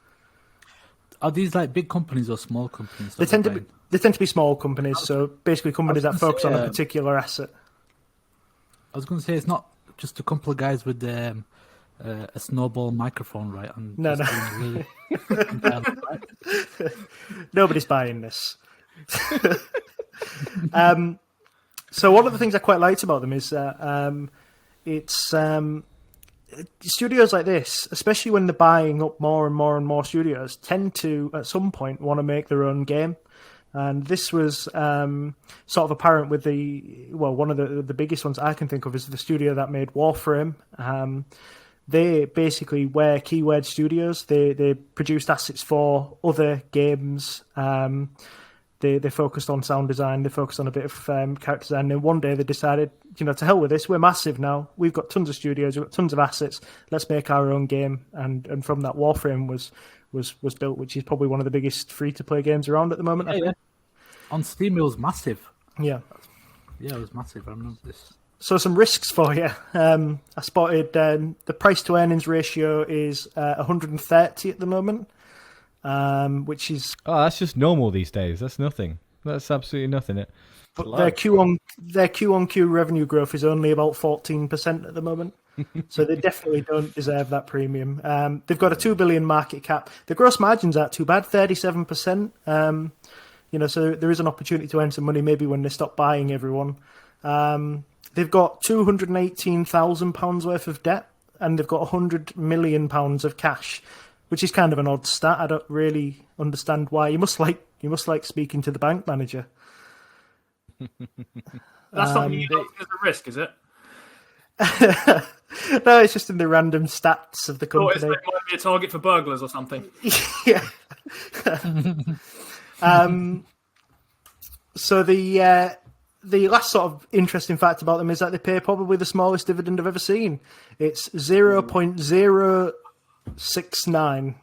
Are these like big companies or small companies? They tend to be small companies. So basically, companies that focus on a particular asset. I was going to say it's not just a couple of guys with a snowball microphone, right? And No. Really... Nobody's buying this. So one of the things I quite liked about them is that it's studios like this, especially when they're buying up more and more and more studios, tend to at some point want to make their own game. And this was sort of apparent with one of the biggest ones I can think of is the studio that made Warframe. They basically were keyword studios. They produced assets for other games. They focused on sound design. They focused on a bit of character design. And one day they decided, to hell with this. We're massive now. We've got tons of studios. We've got tons of assets. Let's make our own game. And from that, Warframe was built, which is probably one of the biggest free-to-play games around at the moment. Yeah. On Steam, it was massive. Yeah. Yeah, it was massive. I remember this. So some risks for you. I spotted the price-to-earnings ratio is 130 at the moment, which is... Oh, that's just normal these days. That's nothing. That's absolutely nothing. But their Q-on-Q revenue growth is only about 14% at the moment. So they definitely don't deserve that premium. They've got a 2 billion market cap. The gross margins aren't too bad, 37%. So there is an opportunity to earn some money maybe when they stop buying everyone. They've got £218,000 worth of debt, and they've got £100 million of cash, which is kind of an odd stat. I don't really understand why. You must like speaking to the bank manager. That's something you don't think is a risk, is it? No, it's just in the random stats of the company. It might be a target for burglars or something. Yeah. So the last sort of interesting fact about them is that they pay probably the smallest dividend I've ever seen. It's 0.069.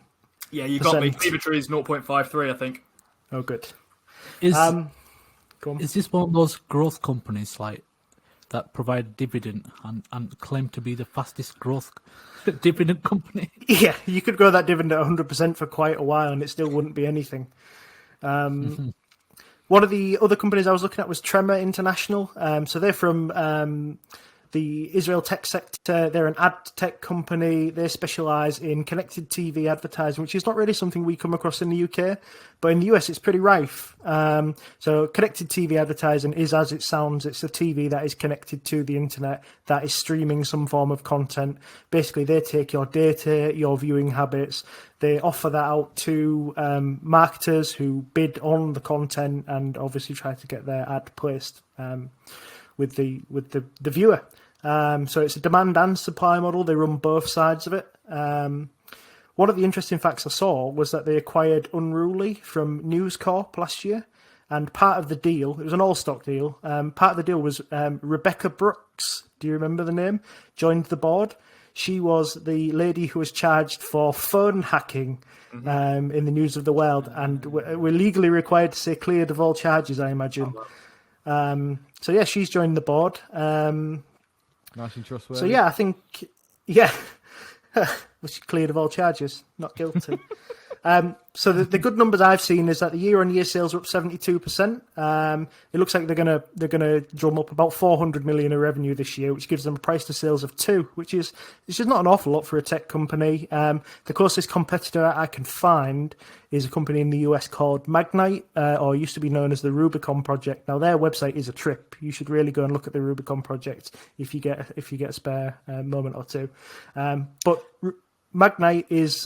Yeah, you got me. Fevertree is 0.53, I think. Oh, good. Is Go on. Is this one of those growth companies that provide dividend and claim to be the fastest growth dividend company? Yeah, you could grow that dividend at 100% for quite a while and it still wouldn't be anything. One of the other companies I was looking at was Tremor International. So they're from the Israel tech sector. They're an ad tech company. They specialize in connected TV advertising, which is not really something we come across in the UK, but in the US it's pretty rife. So connected TV advertising is as it sounds. It's a TV that is connected to the internet, that is streaming some form of content. Basically, they take your data, your viewing habits. They offer that out to marketers who bid on the content and obviously try to get their ad placed with the viewer. So it's a demand and supply model. They run both sides of it. One of the interesting facts I saw was that they acquired Unruly from News Corp last year. And part of the deal, it was an all-stock deal, part of the deal was Rebecca Brooks, do you remember the name, joined the board. She was the lady who was charged for phone hacking in the news of the world. And we're legally required to say cleared of all charges, I imagine. So yeah, she's joined the board. Nice and trustworthy. So yeah, I think was she cleared of all charges, not guilty. So the good numbers I've seen is that the year-on-year sales are up 72%. It looks like they're gonna drum up about 400 million of revenue this year, which gives them a price to sales of 2, which is not an awful lot for a tech company. The closest competitor I can find is a company in the US called Magnite, or used to be known as the Rubicon Project. Now their website is a trip. You should really go and look at the Rubicon Project if you get a spare moment or two. But Magnite is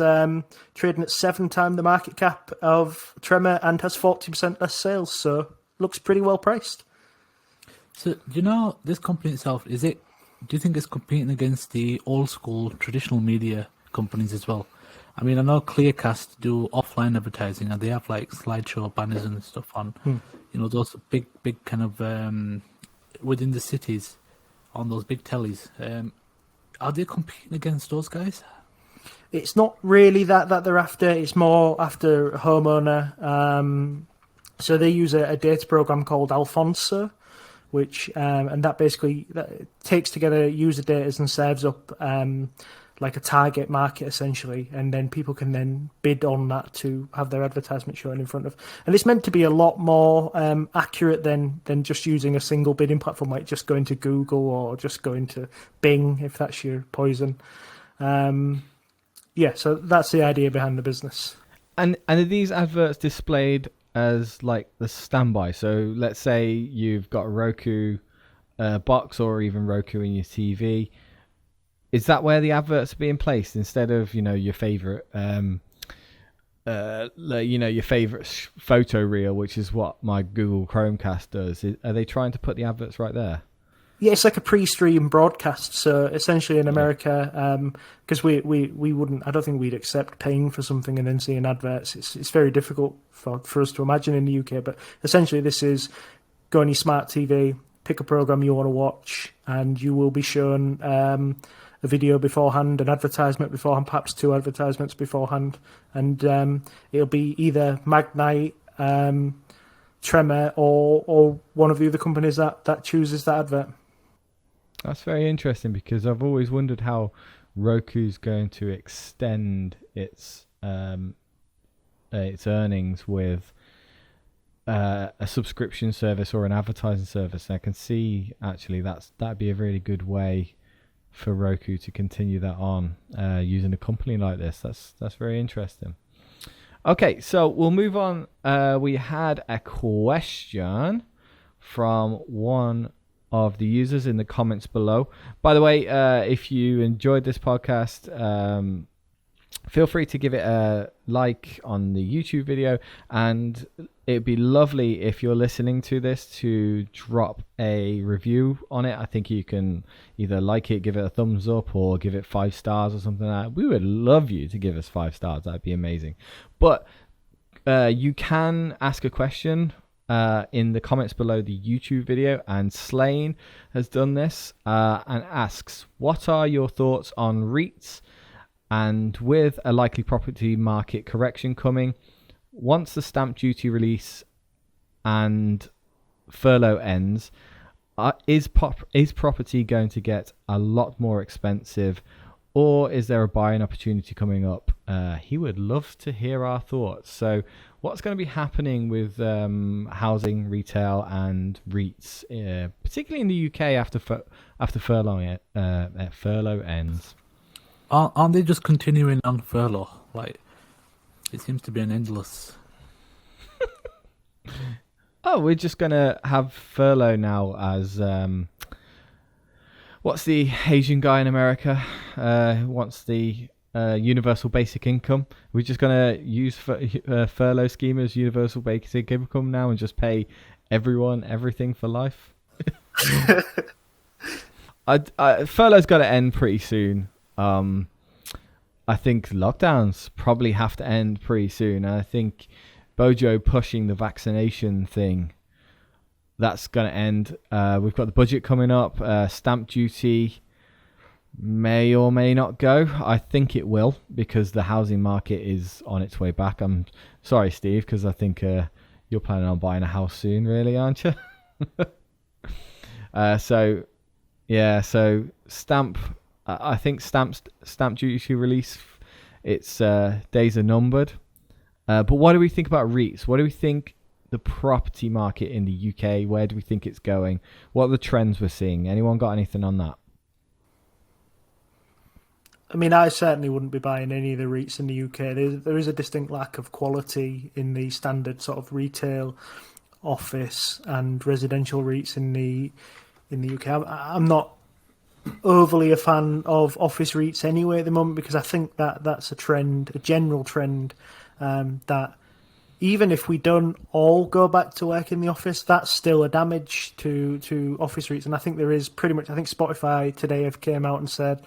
trading at 7 times the market cap of Tremor and has 40% less sales, so looks pretty well priced. So, do you know this company itself? Do you think it's competing against the old school traditional media companies as well? I mean, I know Clearcast do offline advertising and they have like slideshow banners and stuff on, those big kind of within the cities on those big tellies. Are they competing against those guys? It's not really that they're after. It's more after a homeowner. So they use a data program called Alfonso, which and that basically takes together user data and serves up like a target market essentially, and then people can then bid on that to have their advertisement shown in front of. And it's meant to be a lot more accurate than just using a single bidding platform, like just going to Google or just going to Bing if that's your poison. Yeah, so that's the idea behind the business. And are these adverts displayed as like the standby? So let's say you've got a Roku box or even Roku in your TV. Is that where the adverts are being placed instead of, your favorite, your favorite photo reel, which is what my Google Chromecast does? Are they trying to put the adverts right there? Yeah, it's like a pre-stream broadcast. So essentially in America, because we wouldn't, I don't think we'd accept paying for something and then seeing adverts. It's very difficult for us to imagine in the UK. But essentially this is go on your smart TV, pick a program you want to watch, and you will be shown a video beforehand, an advertisement beforehand, perhaps 2 advertisements beforehand. And it'll be either Magnite, Tremor, or one of the other companies that chooses that advert. That's very interesting because I've always wondered how Roku's going to extend its earnings with a subscription service or an advertising service. And I can see actually that'd be a really good way for Roku to continue that on using a company like this. That's very interesting. Okay, so we'll move on. We had a question from one of the users in the comments below. By the way, if you enjoyed this podcast, feel free to give it a like on the YouTube video, and it'd be lovely if you're listening to this to drop a review on it. I think you can either like it, give it a thumbs up, or give it 5 stars or something like that. We would love you to give us 5 stars. That'd be amazing. But you can ask a question in the comments below the YouTube video, and Slane has done this and asks, what are your thoughts on Reits, and with a likely property market correction coming, once the stamp duty release and furlough ends, is property going to get a lot more expensive, or is there a buying opportunity coming up? He would love to hear our thoughts. So what's going to be happening with housing, retail and REITs, particularly in the UK after furlough ends? Aren't they just continuing on furlough? Like, it seems to be an endless... Oh, we're just going to have furlough now as... what's the Asian guy in America who wants the universal basic income? We're just going to use furlough scheme as universal basic income now and just pay everyone everything for life? Furlough's got to end pretty soon. I think lockdowns probably have to end pretty soon. And I think Bojo pushing the vaccination thing, that's going to end. We've got the budget coming up. Stamp duty may or may not go. I think it will, because the housing market is on its way back. I'm sorry, Steve, because I think you're planning on buying a house soon, really, aren't you? So stamp... I think stamp duty release, its days are numbered. But what do we think about REITs? What do we think the property market in the UK? Where do we think it's going? What are the trends we're seeing? Anyone got anything on that? I mean, I certainly wouldn't be buying any of the REITs in the UK. There is a distinct lack of quality in the standard sort of retail, office and residential REITs in the UK. I'm not overly a fan of office REITs anyway at the moment, because I think that's a trend, a general trend, that even if we don't all go back to work in the office, that's still a damage to office REITs. And I think there is pretty much, I think Spotify today have came out and said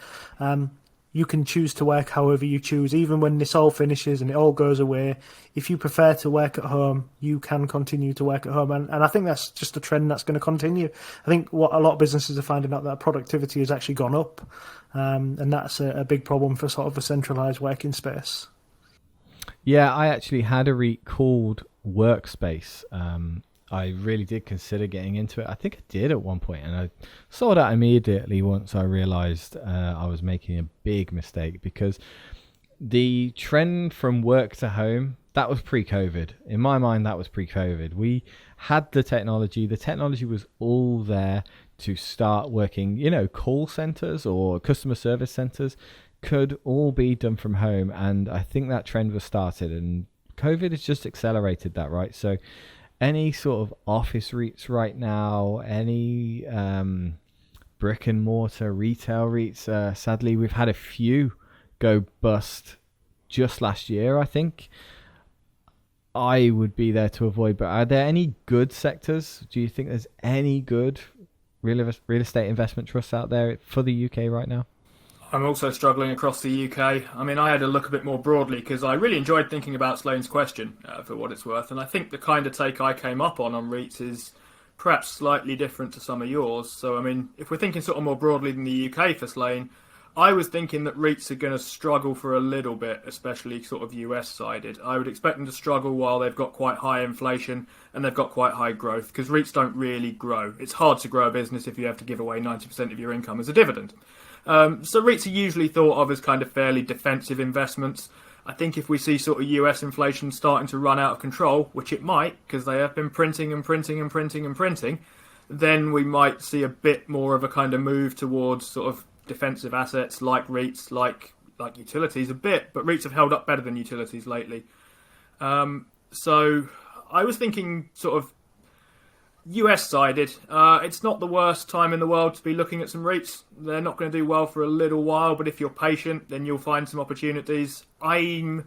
you can choose to work however you choose. Even when this all finishes and it all goes away, if you prefer to work at home, you can continue to work at home. And I think that's just a trend that's going to continue. I think what a lot of businesses are finding out, that productivity has actually gone up. And that's a big problem for sort of a centralised working space. Yeah, I actually had a REIT called Workspace. I really did consider getting into it. I think I did at one point, and I sold out immediately once I realized I was making a big mistake, because the trend from work to home, that was pre-COVID. In my mind, that was pre-COVID. We had the technology. The technology was all there to start working. Call centers or customer service centers could all be done from home, and I think that trend was started, and COVID has just accelerated that, right? So any sort of office REITs right now, any brick and mortar retail REITs, sadly, we've had a few go bust just last year, I think. I would be there to avoid, but are there any good sectors? Do you think there's any good real estate investment trusts out there for the UK right now? I'm also struggling across the UK. I mean, I had to look a bit more broadly because I really enjoyed thinking about Sloane's question, for what it's worth. And I think the kind of take I came up on REITs is perhaps slightly different to some of yours. So, I mean, if we're thinking sort of more broadly than the UK for Sloane, I was thinking that REITs are going to struggle for a little bit, especially sort of US-sided. I would expect them to struggle while they've got quite high inflation and they've got quite high growth, because REITs don't really grow. It's hard to grow a business if you have to give away 90% of your income as a dividend. So REITs are usually thought of as kind of fairly defensive investments. I think if we see sort of US inflation starting to run out of control, which it might, because they have been printing, then we might see a bit more of a kind of move towards sort of defensive assets like REITs, like utilities a bit, but REITs have held up better than utilities lately. So I was thinking sort of US-sided. It's not the worst time in the world to be looking at some REITs. They're not going to do well for a little while, but if you're patient, then you'll find some opportunities. I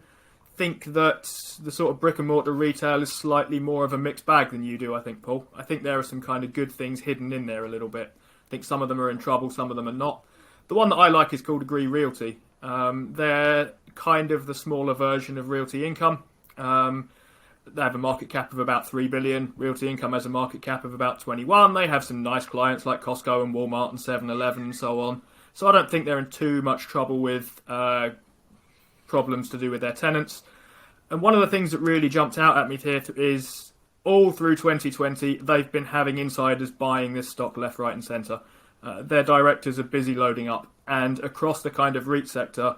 think that the sort of brick and mortar retail is slightly more of a mixed bag than you do, I think, Paul. I think there are some kind of good things hidden in there a little bit. I think some of them are in trouble, some of them are not. The one that I like is called Ecr Realty. They're kind of the smaller version of Realty Income. They have a market cap of about 3 billion. Realty Income has a market cap of about 21. They have some nice clients like Costco and Walmart and 7-Eleven and so on. So I don't think they're in too much trouble with problems to do with their tenants. And one of the things that really jumped out at me here is all through 2020, they've been having insiders buying this stock left, right and centre. Their directors are busy loading up. And across the kind of REIT sector,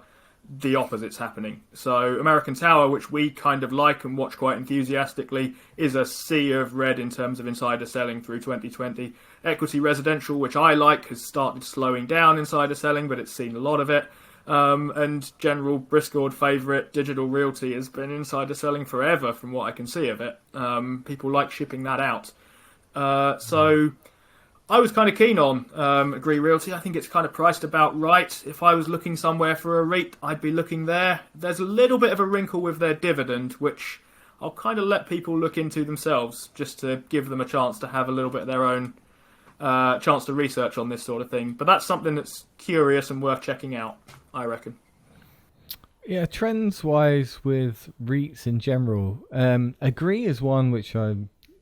the opposite's happening. So American Tower, which we kind of like and watch quite enthusiastically, is a sea of red in terms of insider selling through 2020. Equity Residential, which I like, has started slowing down insider selling, but it's seen a lot of it. And general Briscoe favourite Digital Realty has been insider selling forever from what I can see of it. People like shipping that out. So I was kind of keen on Ecr Realty. I think it's kind of priced about right. If I was looking somewhere for a REIT, I'd be looking there. There's a little bit of a wrinkle with their dividend, which I'll kind of let people look into themselves, just to give them a chance to have a little bit of their own chance to research on this sort of thing. But that's something that's curious and worth checking out, I reckon. Yeah, trends-wise with REITs in general, Ecr is one which I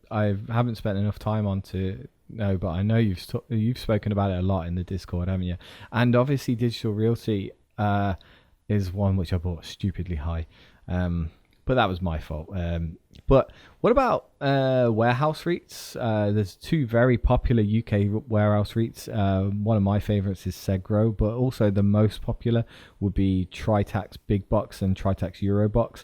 haven't spent enough time on to know, but I know you've spoken about it a lot in the Discord, haven't you? And obviously Digital Realty is one which I bought stupidly high, but that was my fault. But what about warehouse REITs? There's two very popular UK warehouse REITs. One of my favourites is Segro, but also the most popular would be Tritax Big Box and Tritax Eurobox.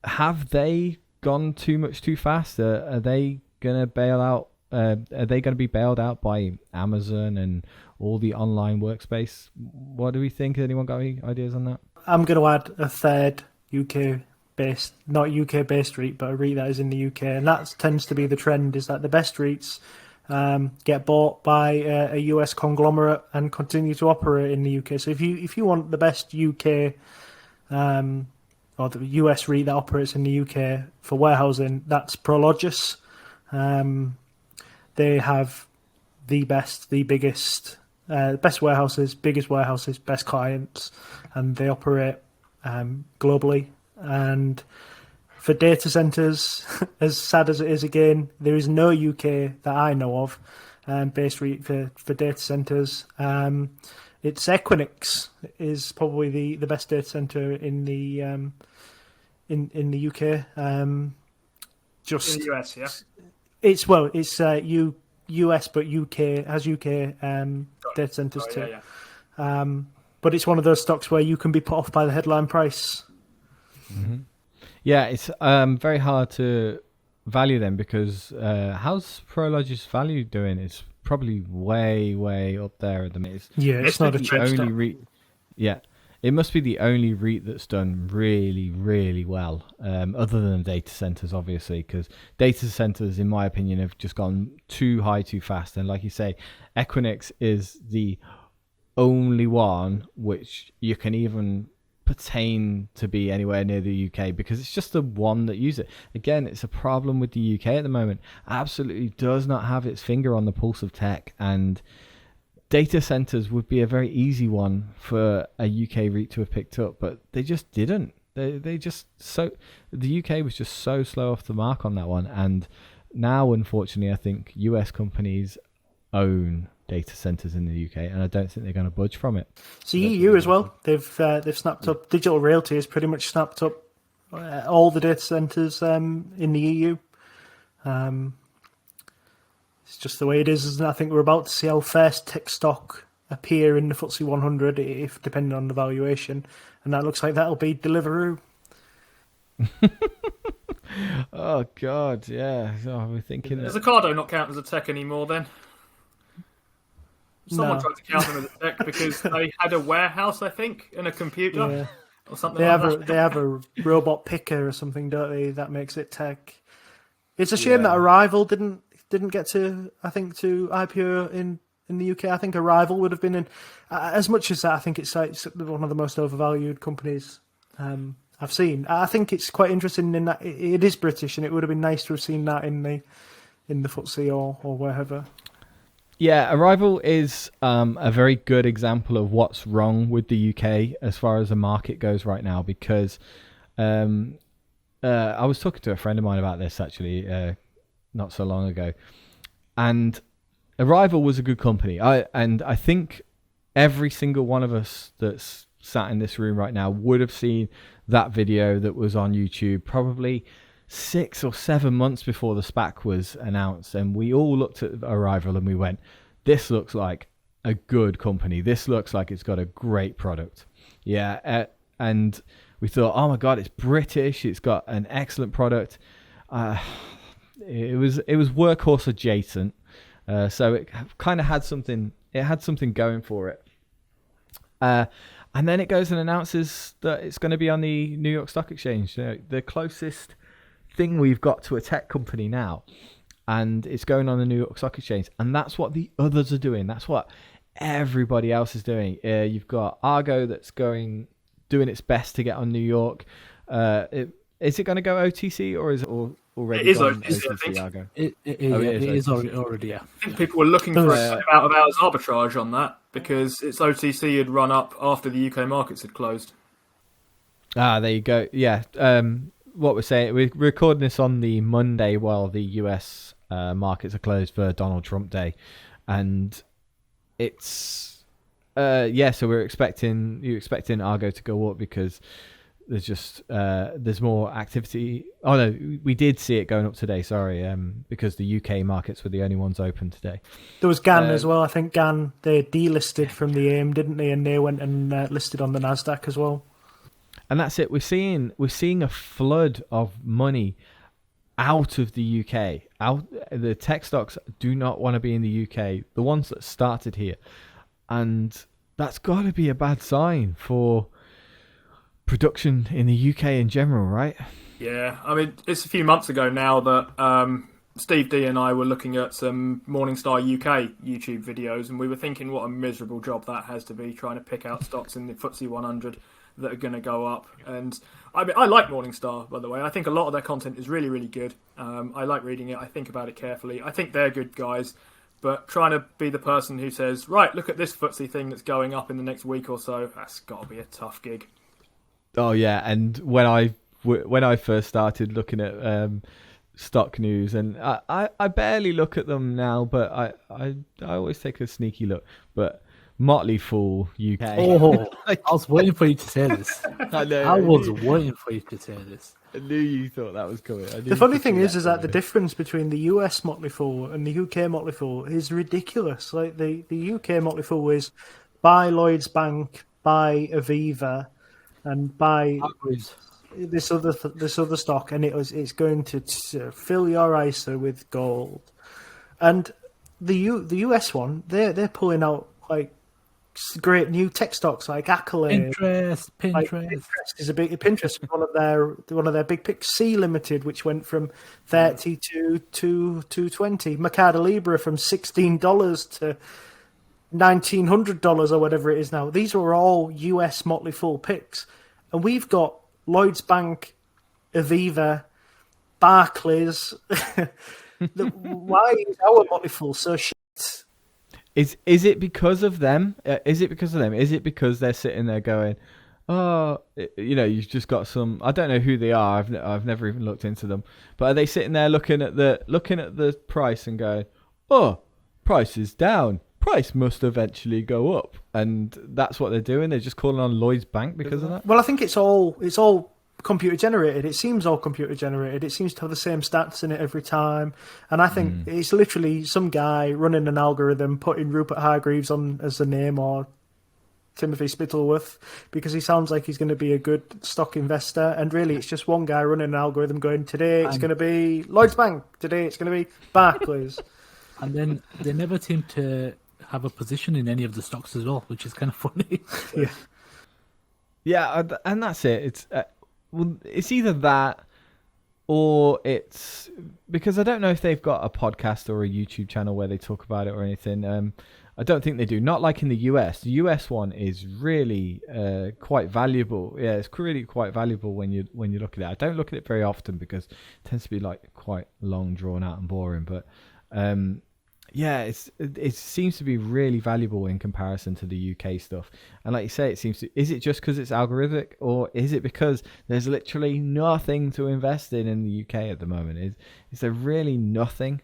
Have they gone too fast? Are they going to bail out? Are they going to be bailed out by Amazon and all the online workspace? What do we think? Has anyone got any ideas on that? I'm going to add a third UK-based, not UK-based REIT, but a REIT that is in the UK. And that tends to be the trend, is that the best REITs get bought by a US conglomerate and continue to operate in the UK. So if you want the best UK or the US REIT that operates in the UK for warehousing, that's Prologis. They have the best, the biggest best warehouses, biggest warehouses, best clients, and they operate globally. And for data centers, as sad as it is, again, there is no UK that I know of based REIT for data centers. It's Equinix is probably the best data center in the in the UK. Just In the US, yeah. it's US, but UK has UK data centers too. Yeah. But it's one of those stocks where you can be put off by the headline price. Mm-hmm. Yeah, it's very hard to value them because how's Prologis value doing? It's probably way up there at the minute. It's not a cheap only stock. REIT. Yeah, it must be the only REIT that's done really well, other than data centers, obviously, because data centers, in my opinion, have just gone too high too fast. And like you say, Equinix is the only one which you can even pertain to be anywhere near the UK because it's just the one that uses it. Again, it's a problem with the UK at the moment. Absolutely does not have its finger on the pulse of tech, and data centers would be a very easy one for a UK REIT to have picked up, but they just didn't. They just the UK was just so slow off the mark on that one, and now unfortunately I think US companies own data centers in the UK, and I don't think they're going to budge from it. So EU as well. They've snapped up. Digital Realty has pretty much snapped up all the data centers in the EU. It's just the way it is, isn't it? I think we're about to see our first tech stock appear in the FTSE 100, if depending on the valuation, and that looks like that'll be Deliveroo. Oh God, yeah. Oh, we're thinking Does that. Ocado not count as a tech anymore then? Someone No. tried to count them as a tech because they had a warehouse, I think, and a computer Yeah. or something They like have that. they have a robot picker or something, don't they? That makes it tech. It's a shame Yeah. that Arrival didn't get to IPO in the UK. I think Arrival would have been in as much as that. I think it's one of the most overvalued companies I've seen. I think it's quite interesting in that it is British, and it would have been nice to have seen that in the FTSE or wherever. Yeah, Arrival is a very good example of what's wrong with the UK as far as the market goes right now, because I was talking to a friend of mine about this actually not so long ago, and Arrival was a good company. I think every single one of us that's sat in this room right now would have seen that video that was on YouTube probably 6 or 7 months before the SPAC was announced, and we all looked at Arrival and we went, this looks like a good company. This looks like it's got a great product. Yeah, and we thought, oh my God, it's British. It's got an excellent product. It was workhorse adjacent, so it kind of had something. It had something going for it. And then it goes and announces that it's going to be on the New York Stock Exchange. The closest thing we've got to a tech company now, and it's going on the New York Stock Exchange, and that's what the others are doing. That's what everybody else is doing. You've got Argo that's doing its best to get on New York. Is it going to go OTC, or is it already It is gone OTC, I OTC think. Argo? It OTC. is already, yeah. I think people were looking for a out of hours arbitrage on that because its OTC had run up after the UK markets had closed. Ah, there you go. Yeah. What we're saying, we're recording this on the Monday while the US markets are closed for Donald Trump Day, and it's so you're expecting Argo to go up because there's just there's more activity. Oh no, we did see it going up today. Sorry, because the UK markets were the only ones open today. There was GAN as well. I think GAN, they delisted from the AIM, didn't they? And they went and listed on the Nasdaq as well. And that's it. We're seeing a flood of money out of the UK. The tech stocks do not want to be in the UK. The ones that started here, and that's got to be a bad sign for production in the UK in general, right? Yeah, I mean, it's a few months ago now that Steve D and I were looking at some Morningstar UK YouTube videos, and we were thinking what a miserable job that has to be trying to pick out stocks in the FTSE 100 that are going to go up. And I mean, I like Morningstar, by the way. I think a lot of their content is really, really good. I like reading it. I think about it carefully. I think they're good guys. But trying to be the person who says, right, look at this FTSE thing that's going up in the next week or so, that's got to be a tough gig. Oh yeah, and when I first started looking at stock news, and I barely look at them now, but I always take a sneaky look. But Motley Fool UK. Oh, I was waiting for you to say this. I know. I was waiting for you to say this. I knew you thought that was coming. The funny thing is that the difference between the US Motley Fool and the UK Motley Fool is ridiculous. Like the UK Motley Fool is buy Lloyds Bank, buy Aviva, and buy this other stock, and it's going to fill your ISA with gold. And the US one, they're pulling out like great new tech stocks like Accolade. Pinterest. Like, Pinterest is a big Pinterest is one of their big picks. C Limited, which went from 30 to 220. Mercado Libre from $16 to $1,900 or whatever it is now. These are all US Motley Fool picks, and we've got Lloyds Bank, Aviva, Barclays. Why is our Motley Fool so shit? Is it because of them? Is it because of them? Is it because they're sitting there going, "Oh, you've just got some." I don't know who they are. I've never even looked into them. But are they sitting there looking at the price and going, "Oh, price is down. Price must eventually go up," and that's what they're doing. They're just calling on Lloyds Bank because of that. Well, I think it's all computer generated. It seems all computer generated. It seems to have the same stats in it every time. And I think it's literally some guy running an algorithm, putting Rupert Hargreaves on as the name, or Timothy Spittleworth, because he sounds like he's going to be a good stock investor. And really, it's just one guy running an algorithm going, today it's going to be Lloyds Bank, today it's going to be Barclays. And then they never seem to have a position in any of the stocks as well, which is kind of funny. Yeah, and that's it. It's either that, or it's because I don't know if they've got a podcast or a YouTube channel where they talk about it or anything. I don't think they do. Not like in the US. The US one is really quite valuable. Yeah, it's really quite valuable when you look at it. I don't look at it very often because it tends to be like quite long, drawn out, and boring. But yeah, it seems to be really valuable in comparison to the UK stuff. And like you say, is it just because it's algorithmic, or is it because there's literally nothing to invest in the UK at the moment? Is there really nothing?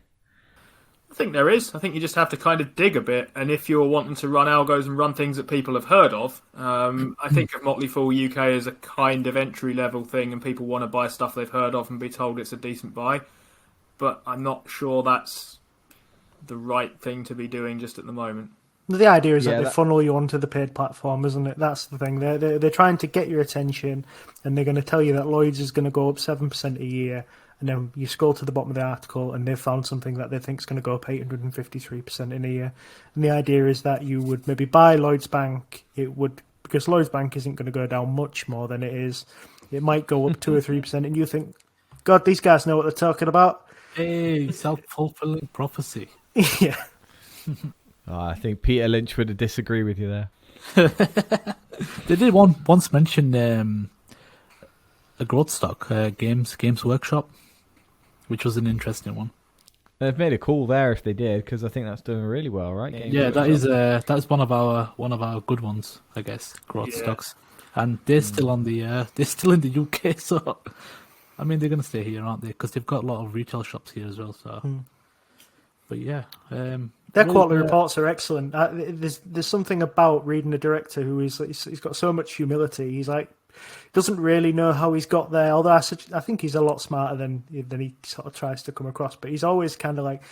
I think there is. I think you just have to kind of dig a bit. And if you're wanting to run algos and run things that people have heard of, I think of Motley Fool UK as a kind of entry-level thing, and people want to buy stuff they've heard of and be told it's a decent buy. But I'm not sure that's the right thing to be doing just at the moment. The idea is that they funnel you onto the paid platform, isn't it? That's the thing. They're trying to get your attention, and they're going to tell you that Lloyd's is going to go up 7% a year, and then you scroll to the bottom of the article, and they've found something that they think is going to go up 853% in a year. And the idea is that you would maybe buy Lloyd's Bank. Because Lloyd's Bank isn't going to go down much more than it is. It might go up 2 or 3%, and you think, God, these guys know what they're talking about. Hey, self-fulfilling prophecy. Yeah. I think Peter Lynch would disagree with you there. They did once mention a growth stock, Games Workshop, which was an interesting one. They've made a call there if they did, because I think that's doing really well, right? That is one of our good ones, I guess. Growth stocks, and they're still in the UK. So, I mean, they're going to stay here, aren't they? Because they've got a lot of retail shops here as well. So. But yeah, their quarterly reports are excellent. There's something about reading a director who he's got so much humility. He's like doesn't really know how he's got there. Although I think he's a lot smarter than he sort of tries to come across. But he's always kind of like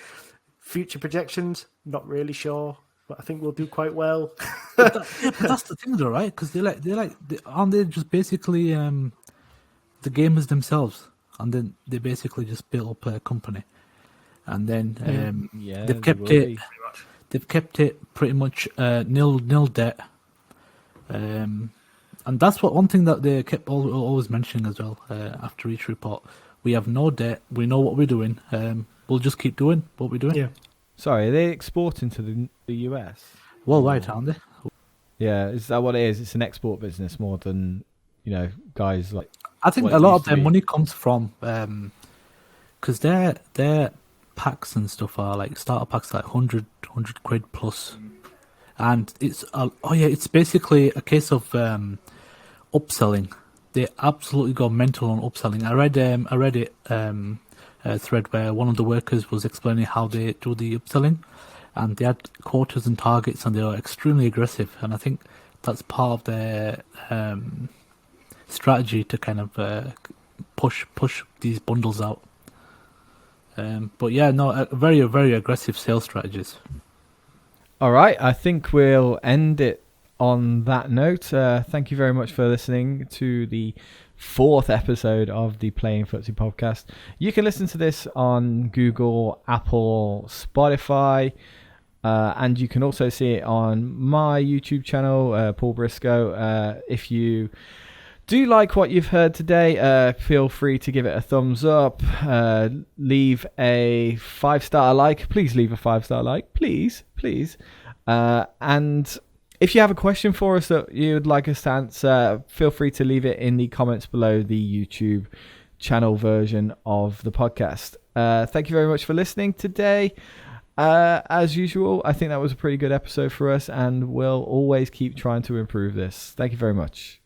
future projections. Not really sure, but I think we'll do quite well. but that's the thing, though, right? Because aren't they just basically the gamers themselves, and then they basically just built up a company. And then they've kept it pretty much nil debt, and that's one thing that they kept always mentioning as well after each report. We have no debt. We know what we're doing. We'll just keep doing what we're doing. Yeah. Sorry, are they exporting to the US? Worldwide, aren't they? Yeah, is that what it is? It's an export business more than guys like. I think a lot of their money comes from because their packs and stuff are like starter packs like 100 quid plus, and it's basically a case of upselling. They absolutely go mental on upselling. I read it a thread where one of the workers was explaining how they do the upselling, and they had quotas and targets, and they are extremely aggressive. And I think that's part of their strategy to kind of push these bundles out. But yeah, no, very, very aggressive sales strategies. All right, I think we'll end it on that note. Thank you very much for listening to the 4th episode of the Playing FTSE podcast. You can listen to this on Google, Apple, Spotify, and you can also see it on my YouTube channel, Paul Briscoe. If you do like what you've heard today, feel free to give it a thumbs up, leave a 5-star like. Please leave a 5-star like, please. And if you have a question for us that you'd like us to answer, feel free to leave it in the comments below the YouTube channel version of the podcast. Thank you very much for listening today. As usual, I think that was a pretty good episode for us, and we'll always keep trying to improve this. Thank you very much.